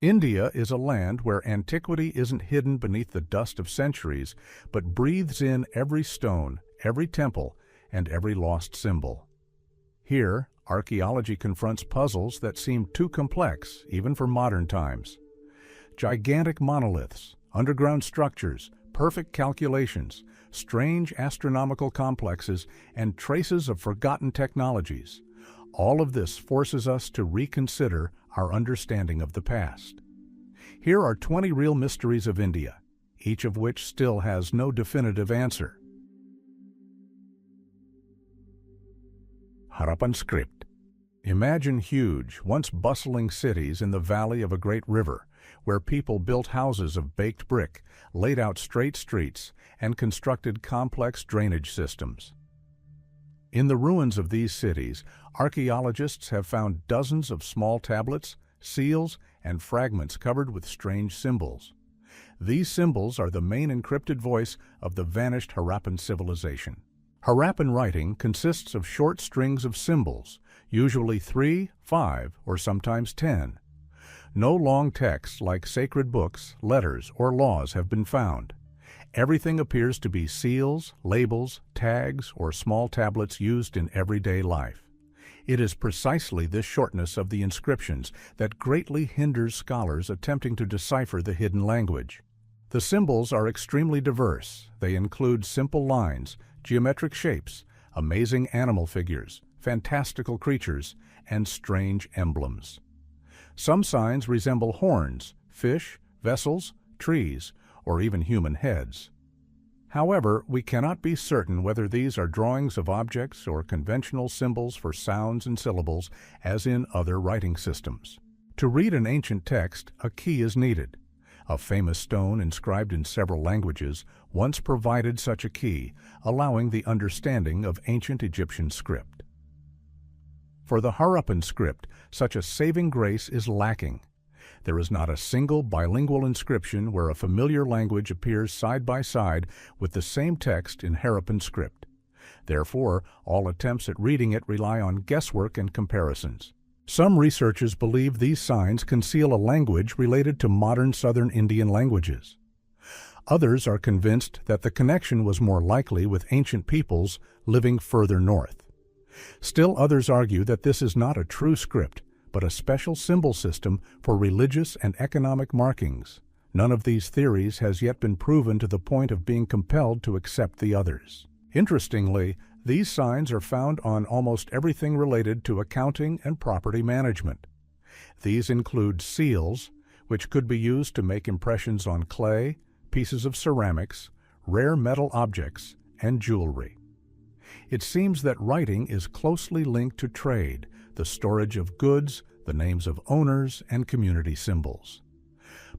India is a land where antiquity isn't hidden beneath the dust of centuries, but breathes in every stone, every temple, and every lost symbol. Here, archaeology confronts puzzles that seem too complex, even for modern times. Gigantic monoliths, underground structures, perfect calculations, strange astronomical complexes, and traces of forgotten technologies. All of this forces us to reconsider our understanding of the past. Here are 20 real mysteries of India, each of which still has no definitive answer. Harappan script. Imagine huge, once bustling cities in the valley of a great river, where people built houses of baked brick, laid out straight streets, and constructed complex drainage systems. In the ruins of these cities, archaeologists have found dozens of small tablets, seals, and fragments covered with strange symbols. These symbols are the main encrypted voice of the vanished Harappan civilization. Harappan writing consists of short strings of symbols, usually 3, 5, or sometimes 10. No long texts like sacred books, letters, or laws have been found. Everything appears to be seals, labels, tags, or small tablets used in everyday life. It is precisely this shortness of the inscriptions that greatly hinders scholars attempting to decipher the hidden language. The symbols are extremely diverse. They include simple lines, geometric shapes, amazing animal figures, fantastical creatures, and strange emblems. Some signs resemble horns, fish, vessels, trees, or even human heads. However, we cannot be certain whether these are drawings of objects or conventional symbols for sounds and syllables, as in other writing systems. To read an ancient text, a key is needed. A famous stone inscribed in several languages once provided such a key, allowing the understanding of ancient Egyptian script. For the Harappan script, such a saving grace is lacking. There is not a single bilingual inscription where a familiar language appears side by side with the same text in Harappan script. Therefore, all attempts at reading it rely on guesswork and comparisons. Some researchers believe these signs conceal a language related to modern southern Indian languages. Others are convinced that the connection was more likely with ancient peoples living further north. Still others argue that this is not a true script, but a special symbol system for religious and economic markings. None of these theories has yet been proven to the point of being compelled to accept the others. Interestingly, these signs are found on almost everything related to accounting and property management. These include seals, which could be used to make impressions on clay, pieces of ceramics, rare metal objects, and jewelry. It seems that writing is closely linked to trade, the storage of goods, the names of owners, and community symbols.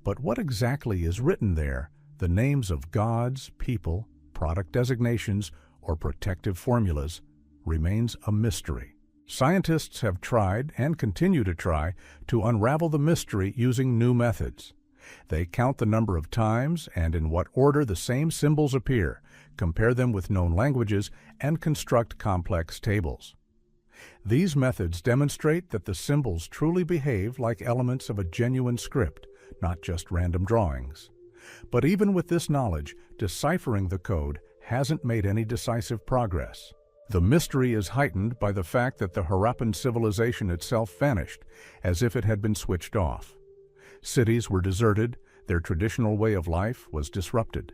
But what exactly is written there, the names of gods, people, product designations, or protective formulas, remains a mystery. Scientists have tried, and continue to try, to unravel the mystery using new methods. They count the number of times and in what order the same symbols appear, compare them with known languages, and construct complex tables. These methods demonstrate that the symbols truly behave like elements of a genuine script, not just random drawings. But even with this knowledge, deciphering the code hasn't made any decisive progress. The mystery is heightened by the fact that the Harappan civilization itself vanished, as if it had been switched off. Cities were deserted, their traditional way of life was disrupted.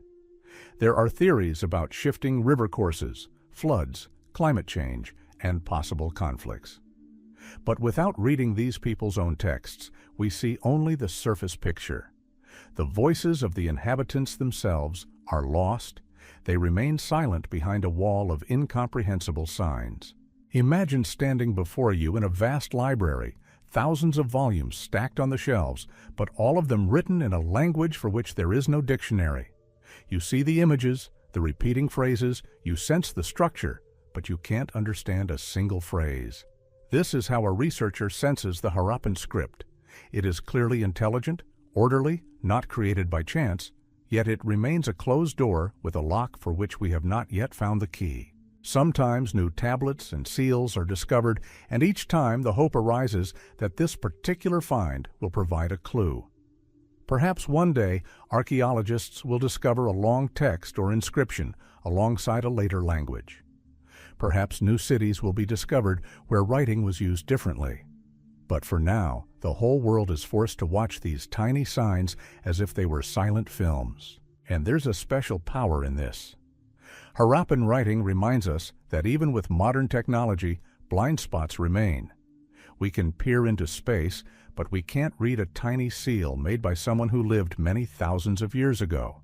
There are theories about shifting river courses, floods, climate change, and possible conflicts. But without reading these people's own texts, we see only the surface picture. The voices of the inhabitants themselves are lost. They remain silent behind a wall of incomprehensible signs. Imagine standing before you in a vast library, thousands of volumes stacked on the shelves, but all of them written in a language for which there is no dictionary. You see the images, the repeating phrases, you sense the structure, but you can't understand a single phrase. This is how a researcher senses the Harappan script. It is clearly intelligent, orderly, not created by chance, yet it remains a closed door with a lock for which we have not yet found the key. Sometimes new tablets and seals are discovered, and each time the hope arises that this particular find will provide a clue. Perhaps one day, archaeologists will discover a long text or inscription alongside a later language. Perhaps new cities will be discovered where writing was used differently. But for now, the whole world is forced to watch these tiny signs as if they were silent films. And there's a special power in this. Harappan writing reminds us that even with modern technology, blind spots remain. We can peer into space, but we can't read a tiny seal made by someone who lived many thousands of years ago.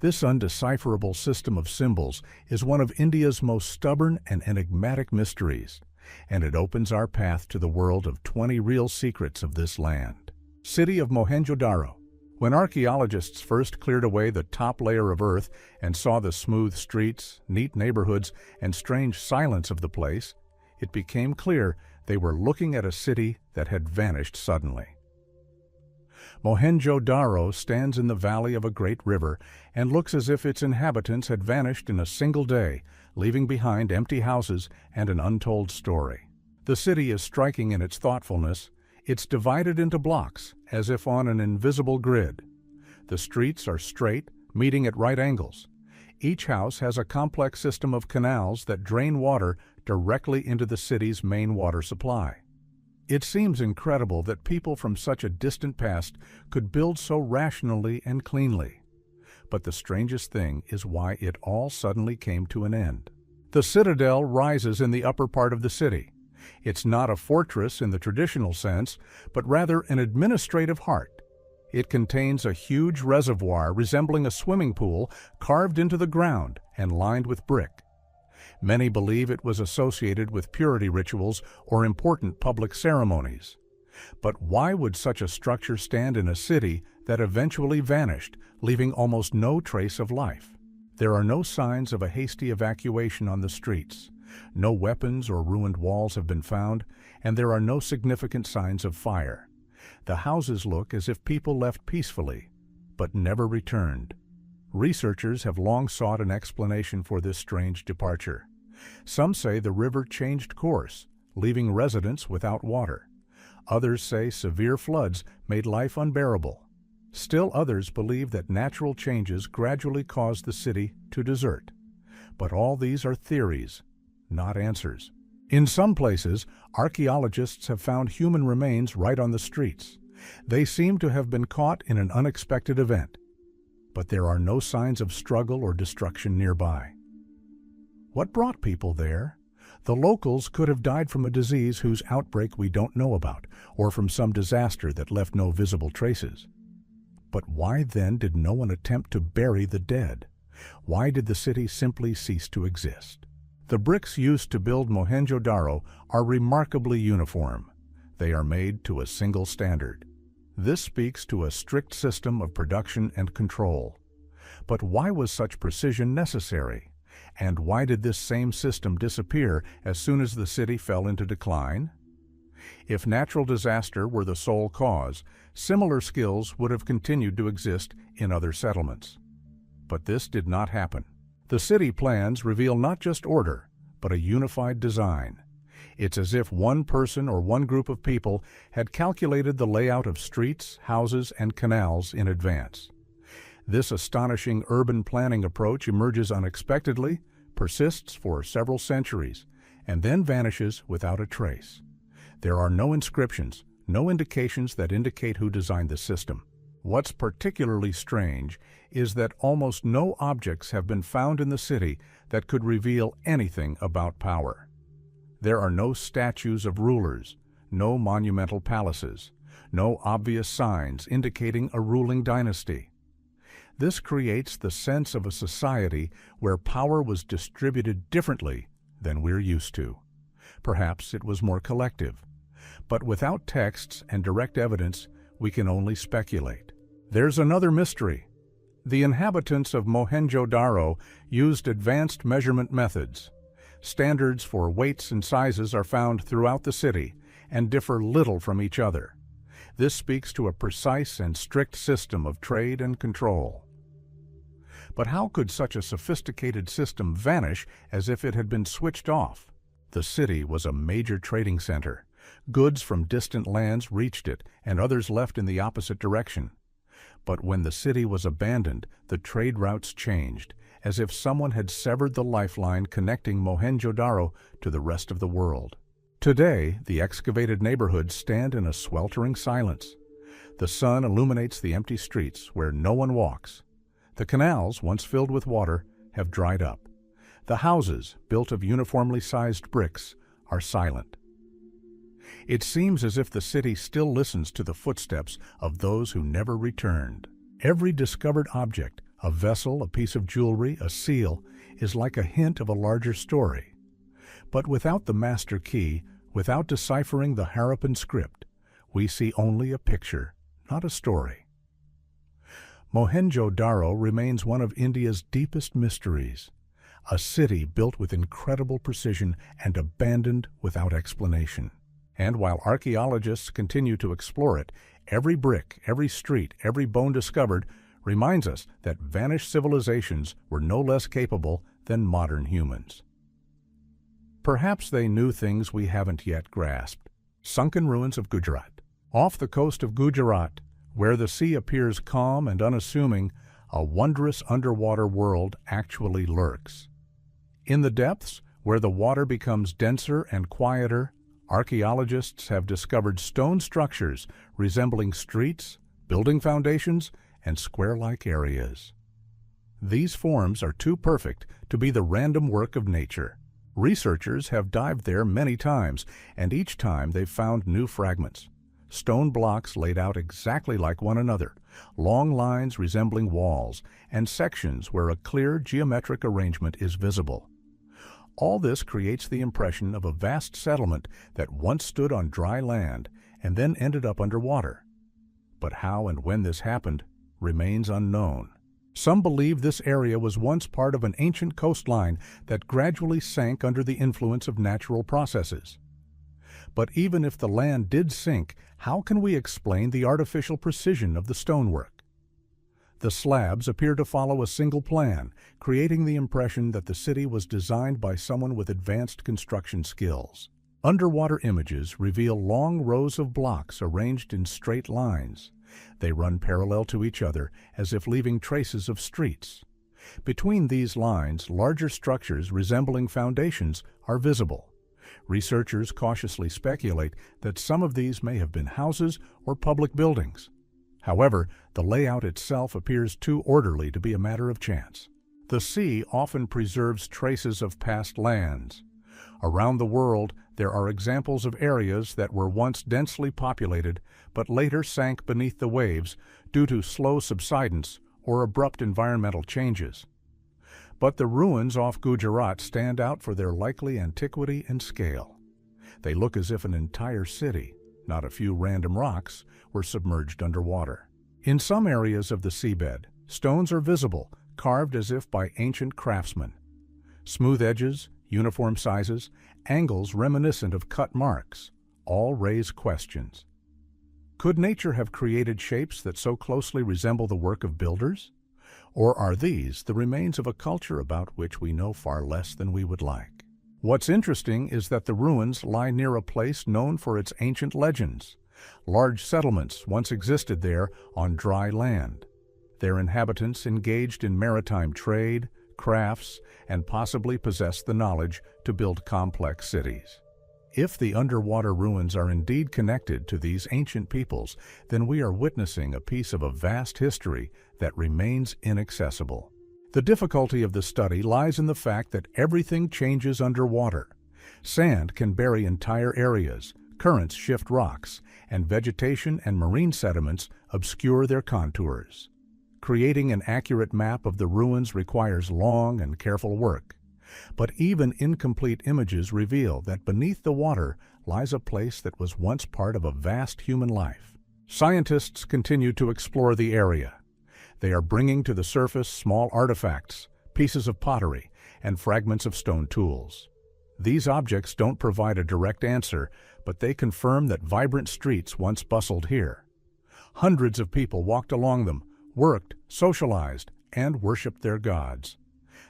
This undecipherable system of symbols is one of India's most stubborn and enigmatic mysteries, and it opens our path to the world of 20 real secrets of this land. City of Mohenjo-Daro. When archaeologists first cleared away the top layer of earth and saw the smooth streets, neat neighborhoods, and strange silence of the place, it became clear they were looking at a city that had vanished suddenly. Mohenjo-Daro stands in the valley of a great river and looks as if its inhabitants had vanished in a single day, leaving behind empty houses and an untold story. The city is striking in its thoughtfulness. It's divided into blocks, as if on an invisible grid. The streets are straight, meeting at right angles. Each house has a complex system of canals that drain water directly into the city's main water supply. It seems incredible that people from such a distant past could build so rationally and cleanly. But the strangest thing is why it all suddenly came to an end. The citadel rises in the upper part of the city. It's not a fortress in the traditional sense, but rather an administrative heart. It contains a huge reservoir resembling a swimming pool carved into the ground and lined with brick. Many believe it was associated with purity rituals or important public ceremonies. But why would such a structure stand in a city that eventually vanished, leaving almost no trace of life? There are no signs of a hasty evacuation on the streets. No weapons or ruined walls have been found, and there are no significant signs of fire. The houses look as if people left peacefully, but never returned. Researchers have long sought an explanation for this strange departure. Some say the river changed course, leaving residents without water. Others say severe floods made life unbearable. Still others believe that natural changes gradually caused the city to desert. But all these are theories, not answers. In some places, archaeologists have found human remains right on the streets. They seem to have been caught in an unexpected event. But there are no signs of struggle or destruction nearby. What brought people there? The locals could have died from a disease whose outbreak we don't know about, or from some disaster that left no visible traces. But why then did no one attempt to bury the dead? Why did the city simply cease to exist? The bricks used to build Mohenjo-Daro are remarkably uniform. They are made to a single standard. This speaks to a strict system of production and control. But why was such precision necessary? And why did this same system disappear as soon as the city fell into decline? If natural disaster were the sole cause, similar skills would have continued to exist in other settlements. But this did not happen. The city plans reveal not just order, but a unified design. It's as if one person or one group of people had calculated the layout of streets, houses, and canals in advance. This astonishing urban planning approach emerges unexpectedly, persists for several centuries, and then vanishes without a trace. There are no inscriptions, no indications that indicate who designed the system. What's particularly strange is that almost no objects have been found in the city that could reveal anything about power. There are no statues of rulers, no monumental palaces, no obvious signs indicating a ruling dynasty. This creates the sense of a society where power was distributed differently than we're used to. Perhaps it was more collective. But without texts and direct evidence, we can only speculate. There's another mystery. The inhabitants of Mohenjo-Daro used advanced measurement methods. Standards for weights and sizes are found throughout the city and differ little from each other. This speaks to a precise and strict system of trade and control. But how could such a sophisticated system vanish as if it had been switched off? The city was a major trading center. Goods from distant lands reached it, and others left in the opposite direction. But when the city was abandoned, the trade routes changed, as if someone had severed the lifeline connecting Mohenjo-Daro to the rest of the world. Today, the excavated neighborhoods stand in a sweltering silence. The sun illuminates the empty streets where no one walks. The canals, once filled with water, have dried up. The houses, built of uniformly sized bricks, are silent. It seems as if the city still listens to the footsteps of those who never returned. Every discovered object, a vessel, a piece of jewelry, a seal, is like a hint of a larger story. But without the master key, without deciphering the Harappan script, we see only a picture, not a story. Mohenjo-Daro remains one of India's deepest mysteries, a city built with incredible precision and abandoned without explanation. And while archaeologists continue to explore it, every brick, every street, every bone discovered reminds us that vanished civilizations were no less capable than modern humans. Perhaps they knew things we haven't yet grasped. Sunken ruins of Gujarat. Off the coast of Gujarat, where the sea appears calm and unassuming, a wondrous underwater world actually lurks. In the depths, where the water becomes denser and quieter, archaeologists have discovered stone structures resembling streets, building foundations, and square-like areas. These forms are too perfect to be the random work of nature. Researchers have dived there many times, and each time they've found new fragments. Stone blocks laid out exactly like one another, long lines resembling walls, and sections where a clear geometric arrangement is visible. All this creates the impression of a vast settlement that once stood on dry land and then ended up underwater. But how and when this happened remains unknown. Some believe this area was once part of an ancient coastline that gradually sank under the influence of natural processes. But even if the land did sink, how can we explain the artificial precision of the stonework? The slabs appear to follow a single plan, creating the impression that the city was designed by someone with advanced construction skills. Underwater images reveal long rows of blocks arranged in straight lines. They run parallel to each other, as if leaving traces of streets. Between these lines, larger structures resembling foundations are visible. Researchers cautiously speculate that some of these may have been houses or public buildings. However, the layout itself appears too orderly to be a matter of chance. The sea often preserves traces of past lands. Around the world, there are examples of areas that were once densely populated but later sank beneath the waves due to slow subsidence or abrupt environmental changes. But the ruins off Gujarat stand out for their likely antiquity and scale. They look as if an entire city, not a few random rocks, were submerged underwater. In some areas of the seabed, stones are visible, carved as if by ancient craftsmen. Smooth edges, uniform sizes, angles reminiscent of cut marks, all raise questions. Could nature have created shapes that so closely resemble the work of builders? Or are these the remains of a culture about which we know far less than we would like? What's interesting is that the ruins lie near a place known for its ancient legends. Large settlements once existed there on dry land. Their inhabitants engaged in maritime trade, crafts, and possibly possessed the knowledge to build complex cities. If the underwater ruins are indeed connected to these ancient peoples, then we are witnessing a piece of a vast history that remains inaccessible. The difficulty of the study lies in the fact that everything changes underwater. Sand can bury entire areas, currents shift rocks, and vegetation and marine sediments obscure their contours. Creating an accurate map of the ruins requires long and careful work. But even incomplete images reveal that beneath the water lies a place that was once part of a vast human life. Scientists continue to explore the area. They are bringing to the surface small artifacts, pieces of pottery, and fragments of stone tools. These objects don't provide a direct answer, but they confirm that vibrant streets once bustled here. Hundreds of people walked along them, worked, socialized, and worshipped their gods.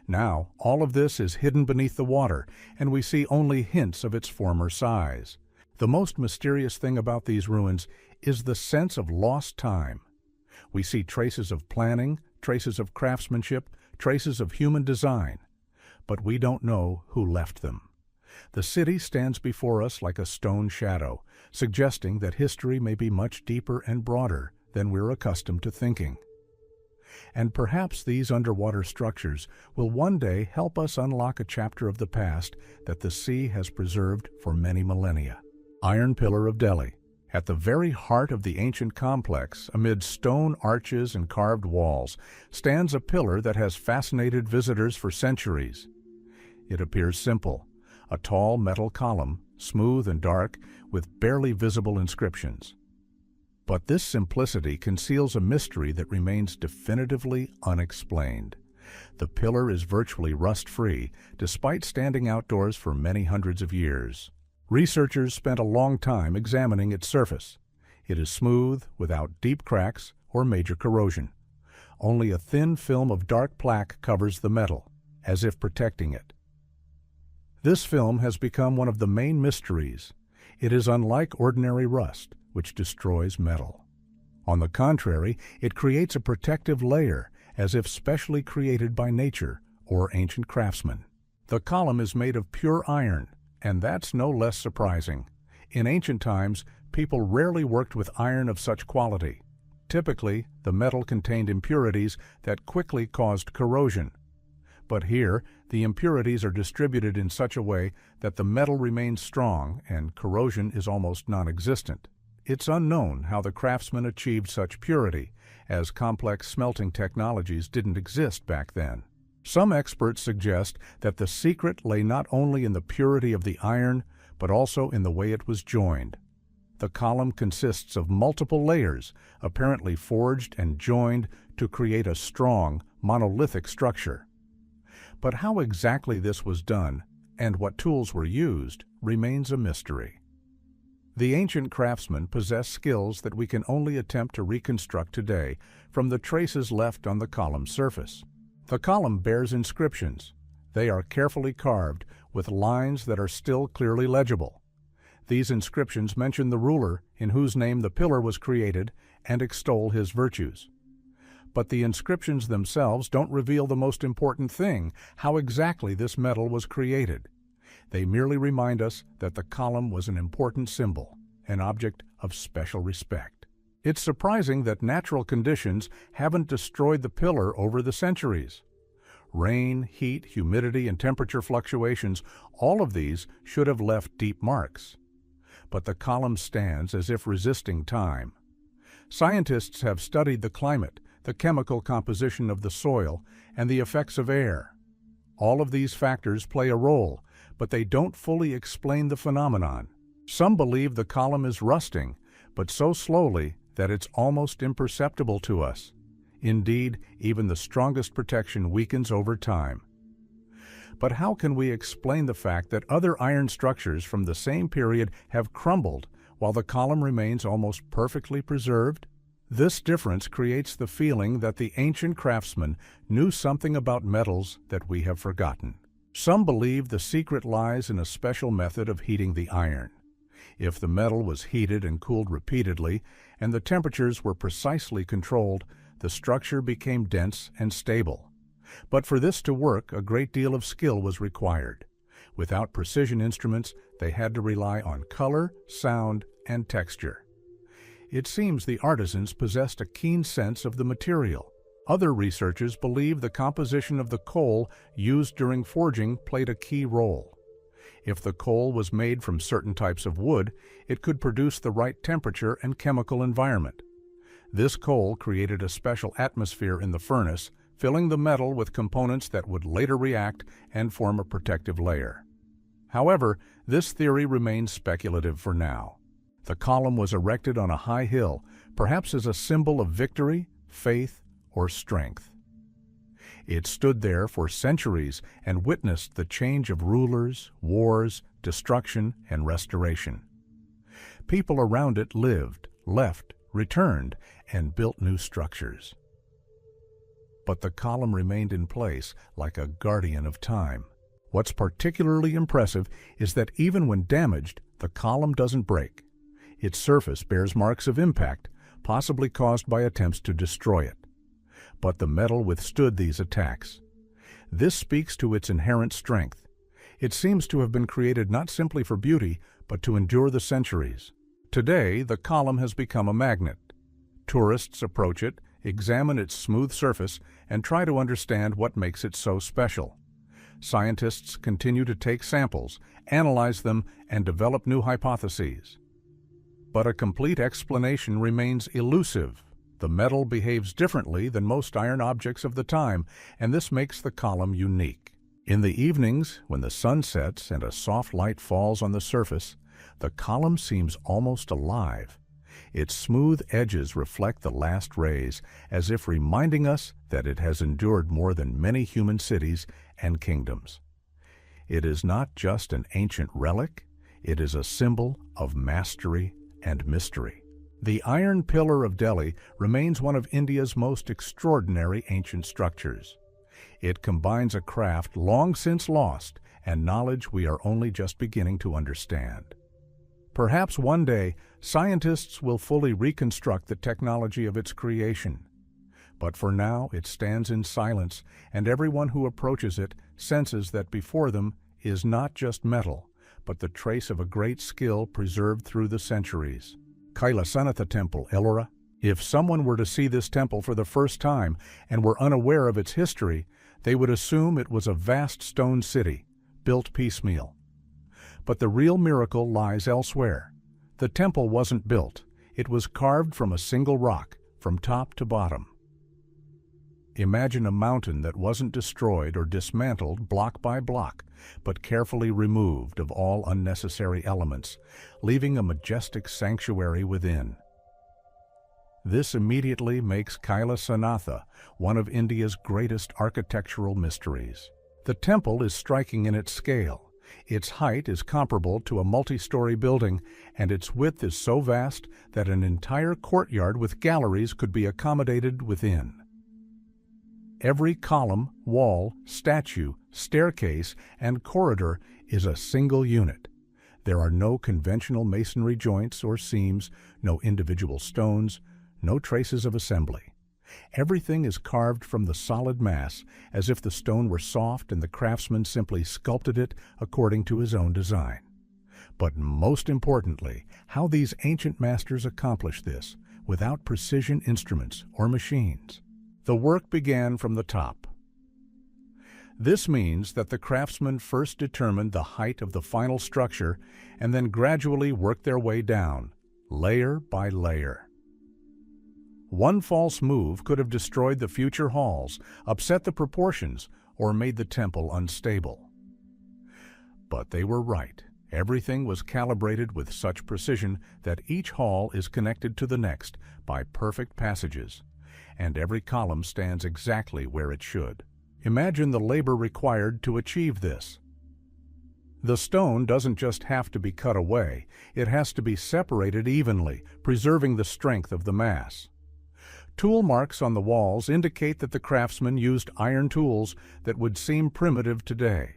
Now, all of this is hidden beneath the water, and we see only hints of its former size. The most mysterious thing about these ruins is the sense of lost time. We see traces of planning, traces of craftsmanship, traces of human design, but we don't know who left them. The city stands before us like a stone shadow, suggesting that history may be much deeper and broader than we're accustomed to thinking. And perhaps these underwater structures will one day help us unlock a chapter of the past that the sea has preserved for many millennia. Iron Pillar of Delhi. At the very heart of the ancient complex, amid stone arches and carved walls, stands a pillar that has fascinated visitors for centuries. It appears simple, a tall metal column, smooth and dark, with barely visible inscriptions. But this simplicity conceals a mystery that remains definitively unexplained. The pillar is virtually rust-free, despite standing outdoors for many hundreds of years. Researchers spent a long time examining its surface. It is smooth, without deep cracks or major corrosion. Only a thin film of dark plaque covers the metal, as if protecting it. This film has become one of the main mysteries. It is unlike ordinary rust, which destroys metal. On the contrary, it creates a protective layer, as if specially created by nature or ancient craftsmen. The column is made of pure iron, and that's no less surprising. In ancient times, people rarely worked with iron of such quality. Typically, the metal contained impurities that quickly caused corrosion. But here, the impurities are distributed in such a way that the metal remains strong and corrosion is almost non-existent. It's unknown how the craftsmen achieved such purity, as complex smelting technologies didn't exist back then. Some experts suggest that the secret lay not only in the purity of the iron, but also in the way it was joined. The column consists of multiple layers, apparently forged and joined to create a strong, monolithic structure. But how exactly this was done, and what tools were used, remains a mystery. The ancient craftsmen possessed skills that we can only attempt to reconstruct today from the traces left on the column's surface. The column bears inscriptions. They are carefully carved with lines that are still clearly legible. These inscriptions mention the ruler in whose name the pillar was created and extol his virtues. But the inscriptions themselves don't reveal the most important thing, how exactly this metal was created. They merely remind us that the column was an important symbol, an object of special respect. It's surprising that natural conditions haven't destroyed the pillar over the centuries. Rain, heat, humidity, and temperature fluctuations, all of these should have left deep marks. But the column stands as if resisting time. Scientists have studied the climate, the chemical composition of the soil, and the effects of air. All of these factors play a role, but they don't fully explain the phenomenon. Some believe the column is rusting, but so slowly that it's almost imperceptible to us. Indeed, even the strongest protection weakens over time. But how can we explain the fact that other iron structures from the same period have crumbled while the column remains almost perfectly preserved? This difference creates the feeling that the ancient craftsmen knew something about metals that we have forgotten. Some believe the secret lies in a special method of heating the iron. If the metal was heated and cooled repeatedly, and the temperatures were precisely controlled, the structure became dense and stable. But for this to work, a great deal of skill was required. Without precision instruments, they had to rely on color, sound, and texture. It seems the artisans possessed a keen sense of the material. Other researchers believe the composition of the coal used during forging played a key role. If the coal was made from certain types of wood, it could produce the right temperature and chemical environment. This coal created a special atmosphere in the furnace, filling the metal with components that would later react and form a protective layer. However, this theory remains speculative for now. The column was erected on a high hill, perhaps as a symbol of victory, faith, or strength. It stood there for centuries and witnessed the change of rulers, wars, destruction, and restoration. People around it lived, left, returned, and built new structures. But the column remained in place like a guardian of time. What's particularly impressive is that even when damaged, the column doesn't break. Its surface bears marks of impact, possibly caused by attempts to destroy it. But the metal withstood these attacks. This speaks to its inherent strength. It seems to have been created not simply for beauty, but to endure the centuries. Today, the column has become a magnet. Tourists approach it, examine its smooth surface, and try to understand what makes it so special. Scientists continue to take samples, analyze them, and develop new hypotheses. But a complete explanation remains elusive. The metal behaves differently than most iron objects of the time, and this makes the column unique. In the evenings, when the sun sets and a soft light falls on the surface, the column seems almost alive. Its smooth edges reflect the last rays, as if reminding us that it has endured more than many human cities and kingdoms. It is not just an ancient relic, it is a symbol of mastery and mystery. The Iron Pillar of Delhi remains one of India's most extraordinary ancient structures. It combines a craft long since lost and knowledge we are only just beginning to understand. Perhaps one day, scientists will fully reconstruct the technology of its creation. But for now, it stands in silence, and everyone who approaches it senses that before them is not just metal, but the trace of a great skill preserved through the centuries. Kailasanatha Temple, Ellora. If someone were to see this temple for the first time and were unaware of its history, they would assume it was a vast stone city, built piecemeal. But the real miracle lies elsewhere. The temple wasn't built. It was carved from a single rock, from top to bottom. Imagine a mountain that wasn't destroyed or dismantled block by block, but carefully removed of all unnecessary elements, leaving a majestic sanctuary within. This immediately makes Kailasanatha one of India's greatest architectural mysteries. The temple is striking in its scale. Its height is comparable to a multi-story building, and its width is so vast that an entire courtyard with galleries could be accommodated within. Every column, wall, statue, staircase, and corridor is a single unit. There are no conventional masonry joints or seams, no individual stones, no traces of assembly. Everything is carved from the solid mass, as if the stone were soft and the craftsman simply sculpted it according to his own design. But most importantly, how these ancient masters accomplished this without precision instruments or machines. The work began from the top. This means that the craftsmen first determined the height of the final structure and then gradually worked their way down, layer by layer. One false move could have destroyed the future halls, upset the proportions, or made the temple unstable. But they were right. Everything was calibrated with such precision that each hall is connected to the next by perfect passages, and every column stands exactly where it should. Imagine the labor required to achieve this. The stone doesn't just have to be cut away, it has to be separated evenly, preserving the strength of the mass. Tool marks on the walls indicate that the craftsmen used iron tools that would seem primitive today.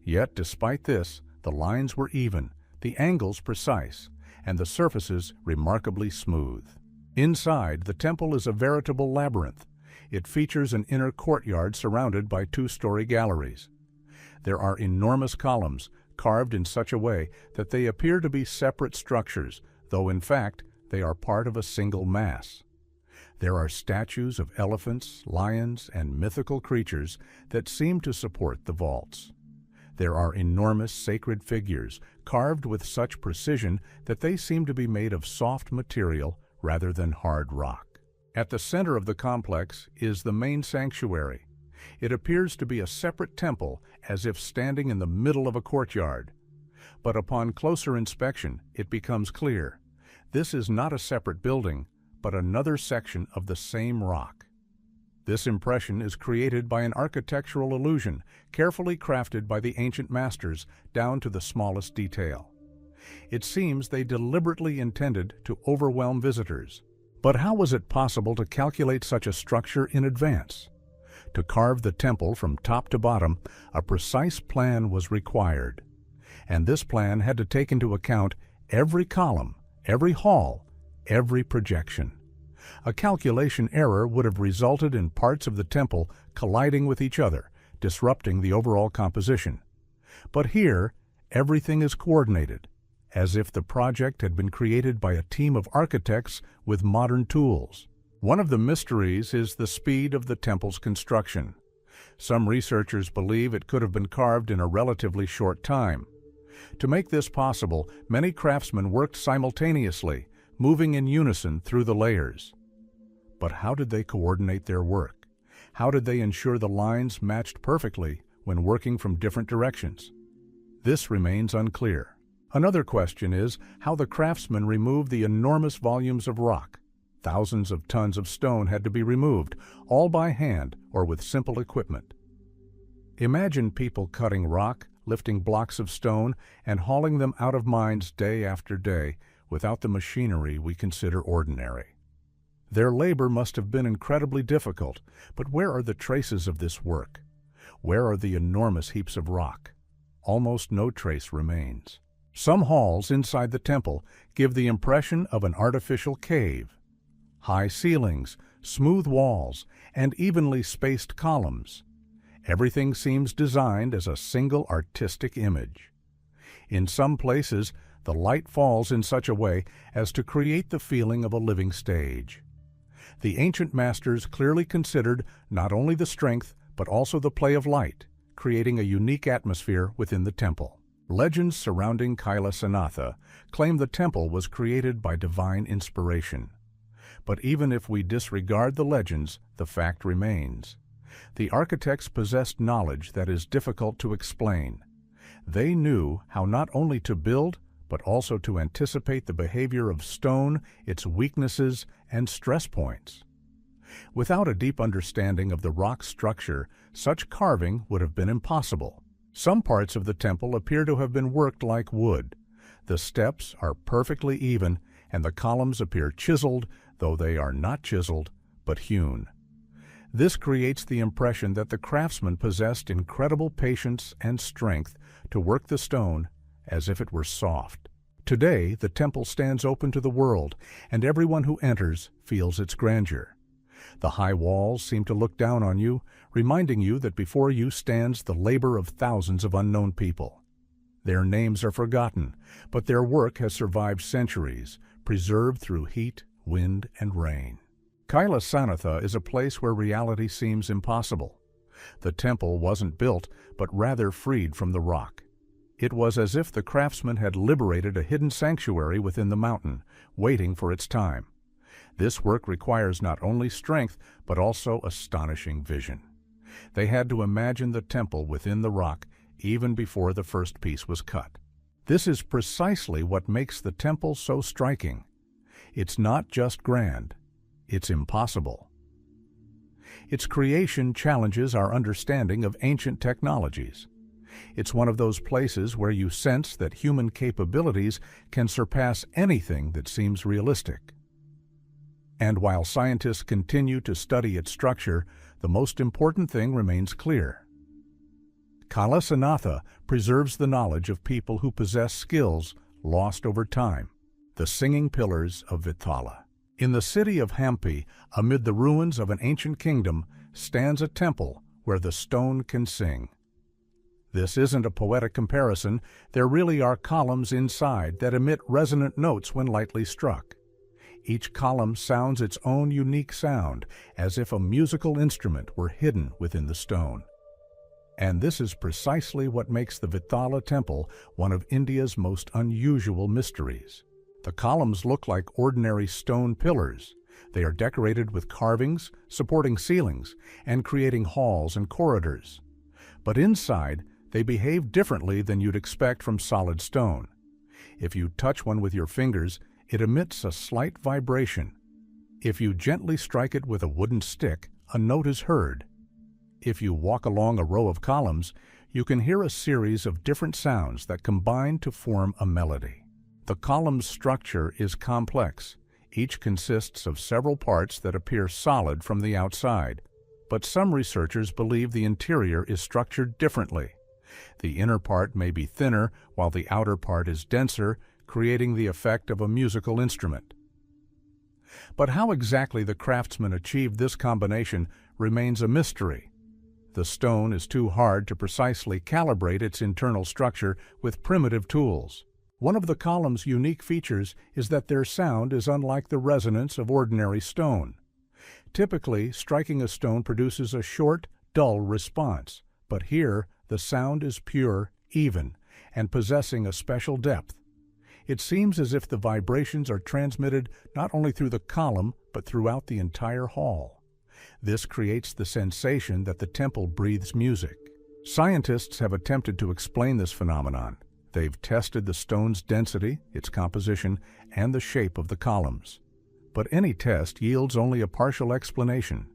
Yet, despite this, the lines were even, the angles precise, and the surfaces remarkably smooth. Inside, the temple is a veritable labyrinth. It features an inner courtyard surrounded by two-story galleries. There are enormous columns, carved in such a way that they appear to be separate structures, though in fact they are part of a single mass. There are statues of elephants, lions, and mythical creatures that seem to support the vaults. There are enormous sacred figures, carved with such precision that they seem to be made of soft material rather than hard rock. At the center of the complex is the main sanctuary. It appears to be a separate temple, as if standing in the middle of a courtyard. But upon closer inspection, it becomes clear. This is not a separate building, but another section of the same rock. This impression is created by an architectural illusion, carefully crafted by the ancient masters down to the smallest detail. It seems they deliberately intended to overwhelm visitors. But how was it possible to calculate such a structure in advance? To carve the temple from top to bottom, a precise plan was required. And this plan had to take into account every column, every hall, every projection. A calculation error would have resulted in parts of the temple colliding with each other, disrupting the overall composition. But here, everything is coordinated, as if the project had been created by a team of architects with modern tools. One of the mysteries is the speed of the temple's construction. Some researchers believe it could have been carved in a relatively short time. To make this possible, many craftsmen worked simultaneously, moving in unison through the layers. But how did they coordinate their work? How did they ensure the lines matched perfectly when working from different directions? This remains unclear. Another question is how the craftsmen removed the enormous volumes of rock. Thousands of tons of stone had to be removed, all by hand or with simple equipment. Imagine people cutting rock, lifting blocks of stone, and hauling them out of mines day after day without the machinery we consider ordinary. Their labor must have been incredibly difficult, but where are the traces of this work? Where are the enormous heaps of rock? Almost no trace remains. Some halls inside the temple give the impression of an artificial cave. High ceilings, smooth walls, and evenly spaced columns. Everything seems designed as a single artistic image. In some places, the light falls in such a way as to create the feeling of a living stage. The ancient masters clearly considered not only the strength, but also the play of light, creating a unique atmosphere within the temple. Legends surrounding Kailasanatha claim the temple was created by divine inspiration. But even if we disregard the legends, the fact remains. The architects possessed knowledge that is difficult to explain. They knew how not only to build, but also to anticipate the behavior of stone, its weaknesses, and stress points. Without a deep understanding of the rock structure, such carving would have been impossible. Some parts of the temple appear to have been worked like wood. The steps are perfectly even, and the columns appear chiseled, though they are not chiseled, but hewn. This creates the impression that the craftsmen possessed incredible patience and strength to work the stone as if it were soft. Today, the temple stands open to the world, and everyone who enters feels its grandeur. The high walls seem to look down on you, reminding you that before you stands the labor of thousands of unknown people. Their names are forgotten, but their work has survived centuries, preserved through heat, wind, and rain. Kailasanatha is a place where reality seems impossible. The temple wasn't built, but rather freed from the rock. It was as if the craftsmen had liberated a hidden sanctuary within the mountain, waiting for its time. This work requires not only strength, but also astonishing vision. They had to imagine the temple within the rock even before the first piece was cut. This is precisely what makes the temple so striking. It's not just grand, it's impossible. Its creation challenges our understanding of ancient technologies. It's one of those places where you sense that human capabilities can surpass anything that seems realistic. And while scientists continue to study its structure, the most important thing remains clear. Kailasanatha preserves the knowledge of people who possess skills lost over time, the singing pillars of Vithala. In the city of Hampi, amid the ruins of an ancient kingdom, stands a temple where the stone can sing. This isn't a poetic comparison. There really are columns inside that emit resonant notes when lightly struck. Each column sounds its own unique sound, as if a musical instrument were hidden within the stone. And this is precisely what makes the Vithala temple one of India's most unusual mysteries. The columns look like ordinary stone pillars. They are decorated with carvings, supporting ceilings, and creating halls and corridors. But inside, they behave differently than you'd expect from solid stone. If you touch one with your fingers, it emits a slight vibration. If you gently strike it with a wooden stick, a note is heard. If you walk along a row of columns, you can hear a series of different sounds that combine to form a melody. The column's structure is complex. Each consists of several parts that appear solid from the outside, but some researchers believe the interior is structured differently. The inner part may be thinner, while the outer part is denser, creating the effect of a musical instrument. But how exactly the craftsman achieved this combination remains a mystery. The stone is too hard to precisely calibrate its internal structure with primitive tools. One of the column's unique features is that their sound is unlike the resonance of ordinary stone. Typically, striking a stone produces a short, dull response, but here the sound is pure, even, and possessing a special depth. It seems as if the vibrations are transmitted not only through the column, but throughout the entire hall. This creates the sensation that the temple breathes music. Scientists have attempted to explain this phenomenon. They've tested the stone's density, its composition, and the shape of the columns. But any test yields only a partial explanation.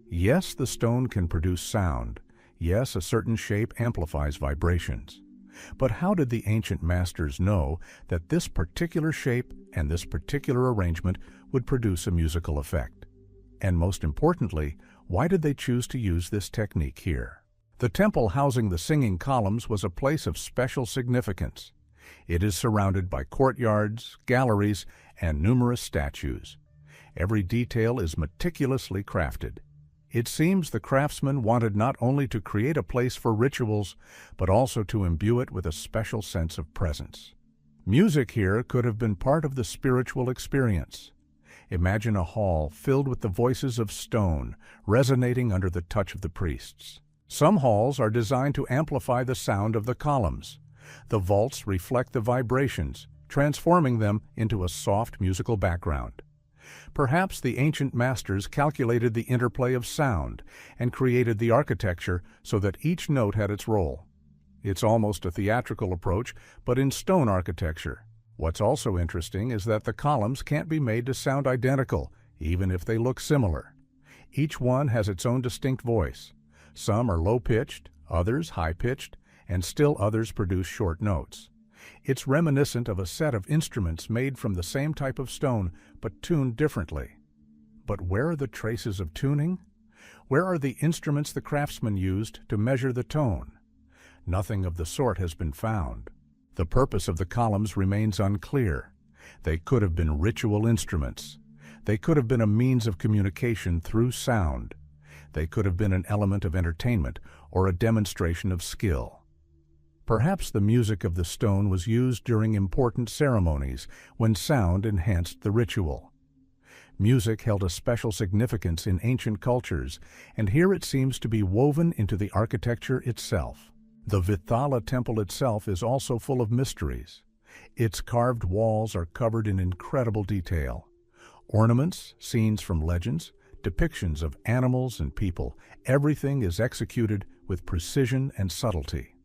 Yes, the stone can produce sound. Yes, a certain shape amplifies vibrations. But how did the ancient masters know that this particular shape and this particular arrangement would produce a musical effect? And most importantly, why did they choose to use this technique here? The temple housing the singing columns was a place of special significance. It is surrounded by courtyards, galleries, and numerous statues. Every detail is meticulously crafted. It seems the craftsman wanted not only to create a place for rituals, but also to imbue it with a special sense of presence. Music here could have been part of the spiritual experience. Imagine a hall filled with the voices of stone, resonating under the touch of the priests. Some halls are designed to amplify the sound of the columns. The vaults reflect the vibrations, transforming them into a soft musical background. Perhaps the ancient masters calculated the interplay of sound and created the architecture so that each note had its role. It's almost a theatrical approach, but in stone architecture. What's also interesting is that the columns can't be made to sound identical, even if they look similar. Each one has its own distinct voice. Some are low-pitched, others high-pitched, and still others produce short notes. It's reminiscent of a set of instruments made from the same type of stone, but tuned differently. But where are the traces of tuning? Where are the instruments the craftsman used to measure the tone? Nothing of the sort has been found. The purpose of the columns remains unclear. They could have been ritual instruments. They could have been a means of communication through sound. They could have been an element of entertainment or a demonstration of skill. Perhaps the music of the stone was used during important ceremonies when sound enhanced the ritual. Music held a special significance in ancient cultures, and here it seems to be woven into the architecture itself. The Vithala temple itself is also full of mysteries. Its carved walls are covered in incredible detail. Ornaments, scenes from legends, depictions of animals and people, everything is executed with precision and subtlety.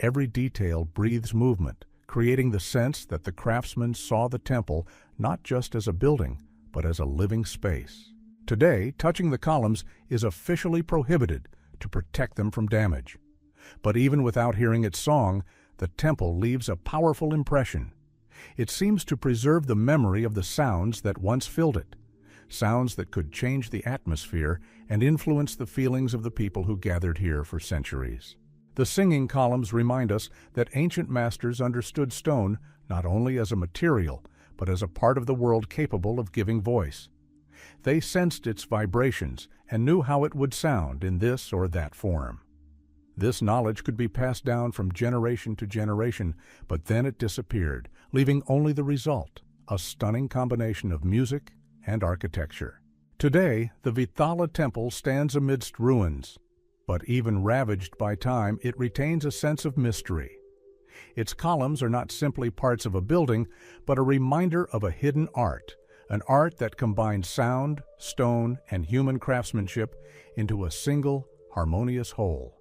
Every detail breathes movement, creating the sense that the craftsman saw the temple not just as a building, but as a living space. Today, touching the columns is officially prohibited to protect them from damage. But even without hearing its song, the temple leaves a powerful impression. It seems to preserve the memory of the sounds that once filled it, sounds that could change the atmosphere and influence the feelings of the people who gathered here for centuries. The singing columns remind us that ancient masters understood stone not only as a material, but as a part of the world capable of giving voice. They sensed its vibrations and knew how it would sound in this or that form. This knowledge could be passed down from generation to generation, but then it disappeared, leaving only the result, a stunning combination of music and architecture. Today, the Vithala temple stands amidst ruins, but even ravaged by time, it retains a sense of mystery. Its columns are not simply parts of a building, but a reminder of a hidden art, an art that combines sound, stone, and human craftsmanship into a single, harmonious whole.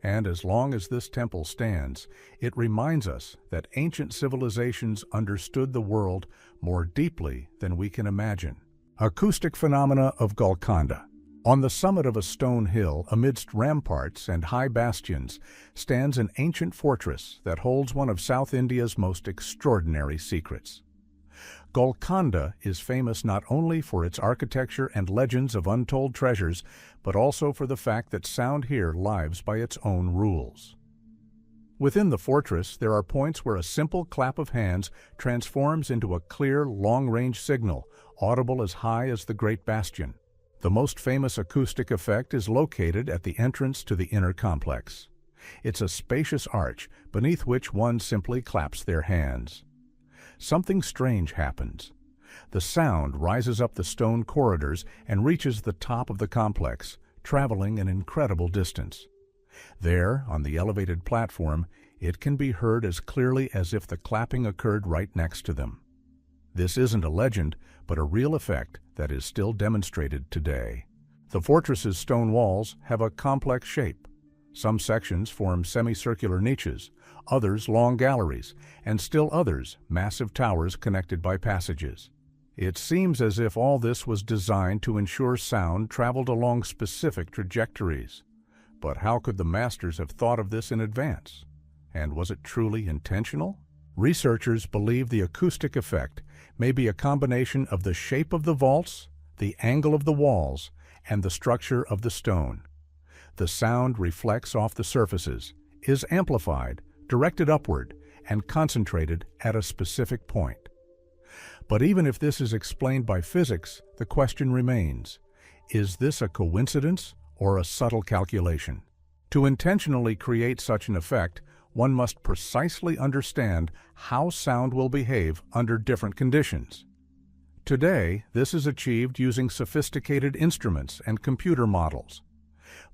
And as long as this temple stands, it reminds us that ancient civilizations understood the world more deeply than we can imagine. Acoustic phenomena of Golconda. On the summit of a stone hill, amidst ramparts and high bastions, stands an ancient fortress that holds one of South India's most extraordinary secrets. Golconda is famous not only for its architecture and legends of untold treasures, but also for the fact that sound here lives by its own rules. Within the fortress, there are points where a simple clap of hands transforms into a clear, long-range signal, audible as high as the Great Bastion. The most famous acoustic effect is located at the entrance to the inner complex. It's a spacious arch beneath which one simply claps their hands. Something strange happens. The sound rises up the stone corridors and reaches the top of the complex, traveling an incredible distance. There, on the elevated platform, it can be heard as clearly as if the clapping occurred right next to them. This isn't a legend, but a real effect that is still demonstrated today. The fortress's stone walls have a complex shape. Some sections form semicircular niches, others long galleries, and still others massive towers connected by passages. It seems as if all this was designed to ensure sound traveled along specific trajectories. But how could the masters have thought of this in advance? And was it truly intentional? Researchers believe the acoustic effect may be a combination of the shape of the vaults, the angle of the walls, and the structure of the stone. The sound reflects off the surfaces, is amplified, directed upward, and concentrated at a specific point. But even if this is explained by physics, the question remains, is this a coincidence or a subtle calculation? To intentionally create such an effect, one must precisely understand how sound will behave under different conditions. Today, this is achieved using sophisticated instruments and computer models.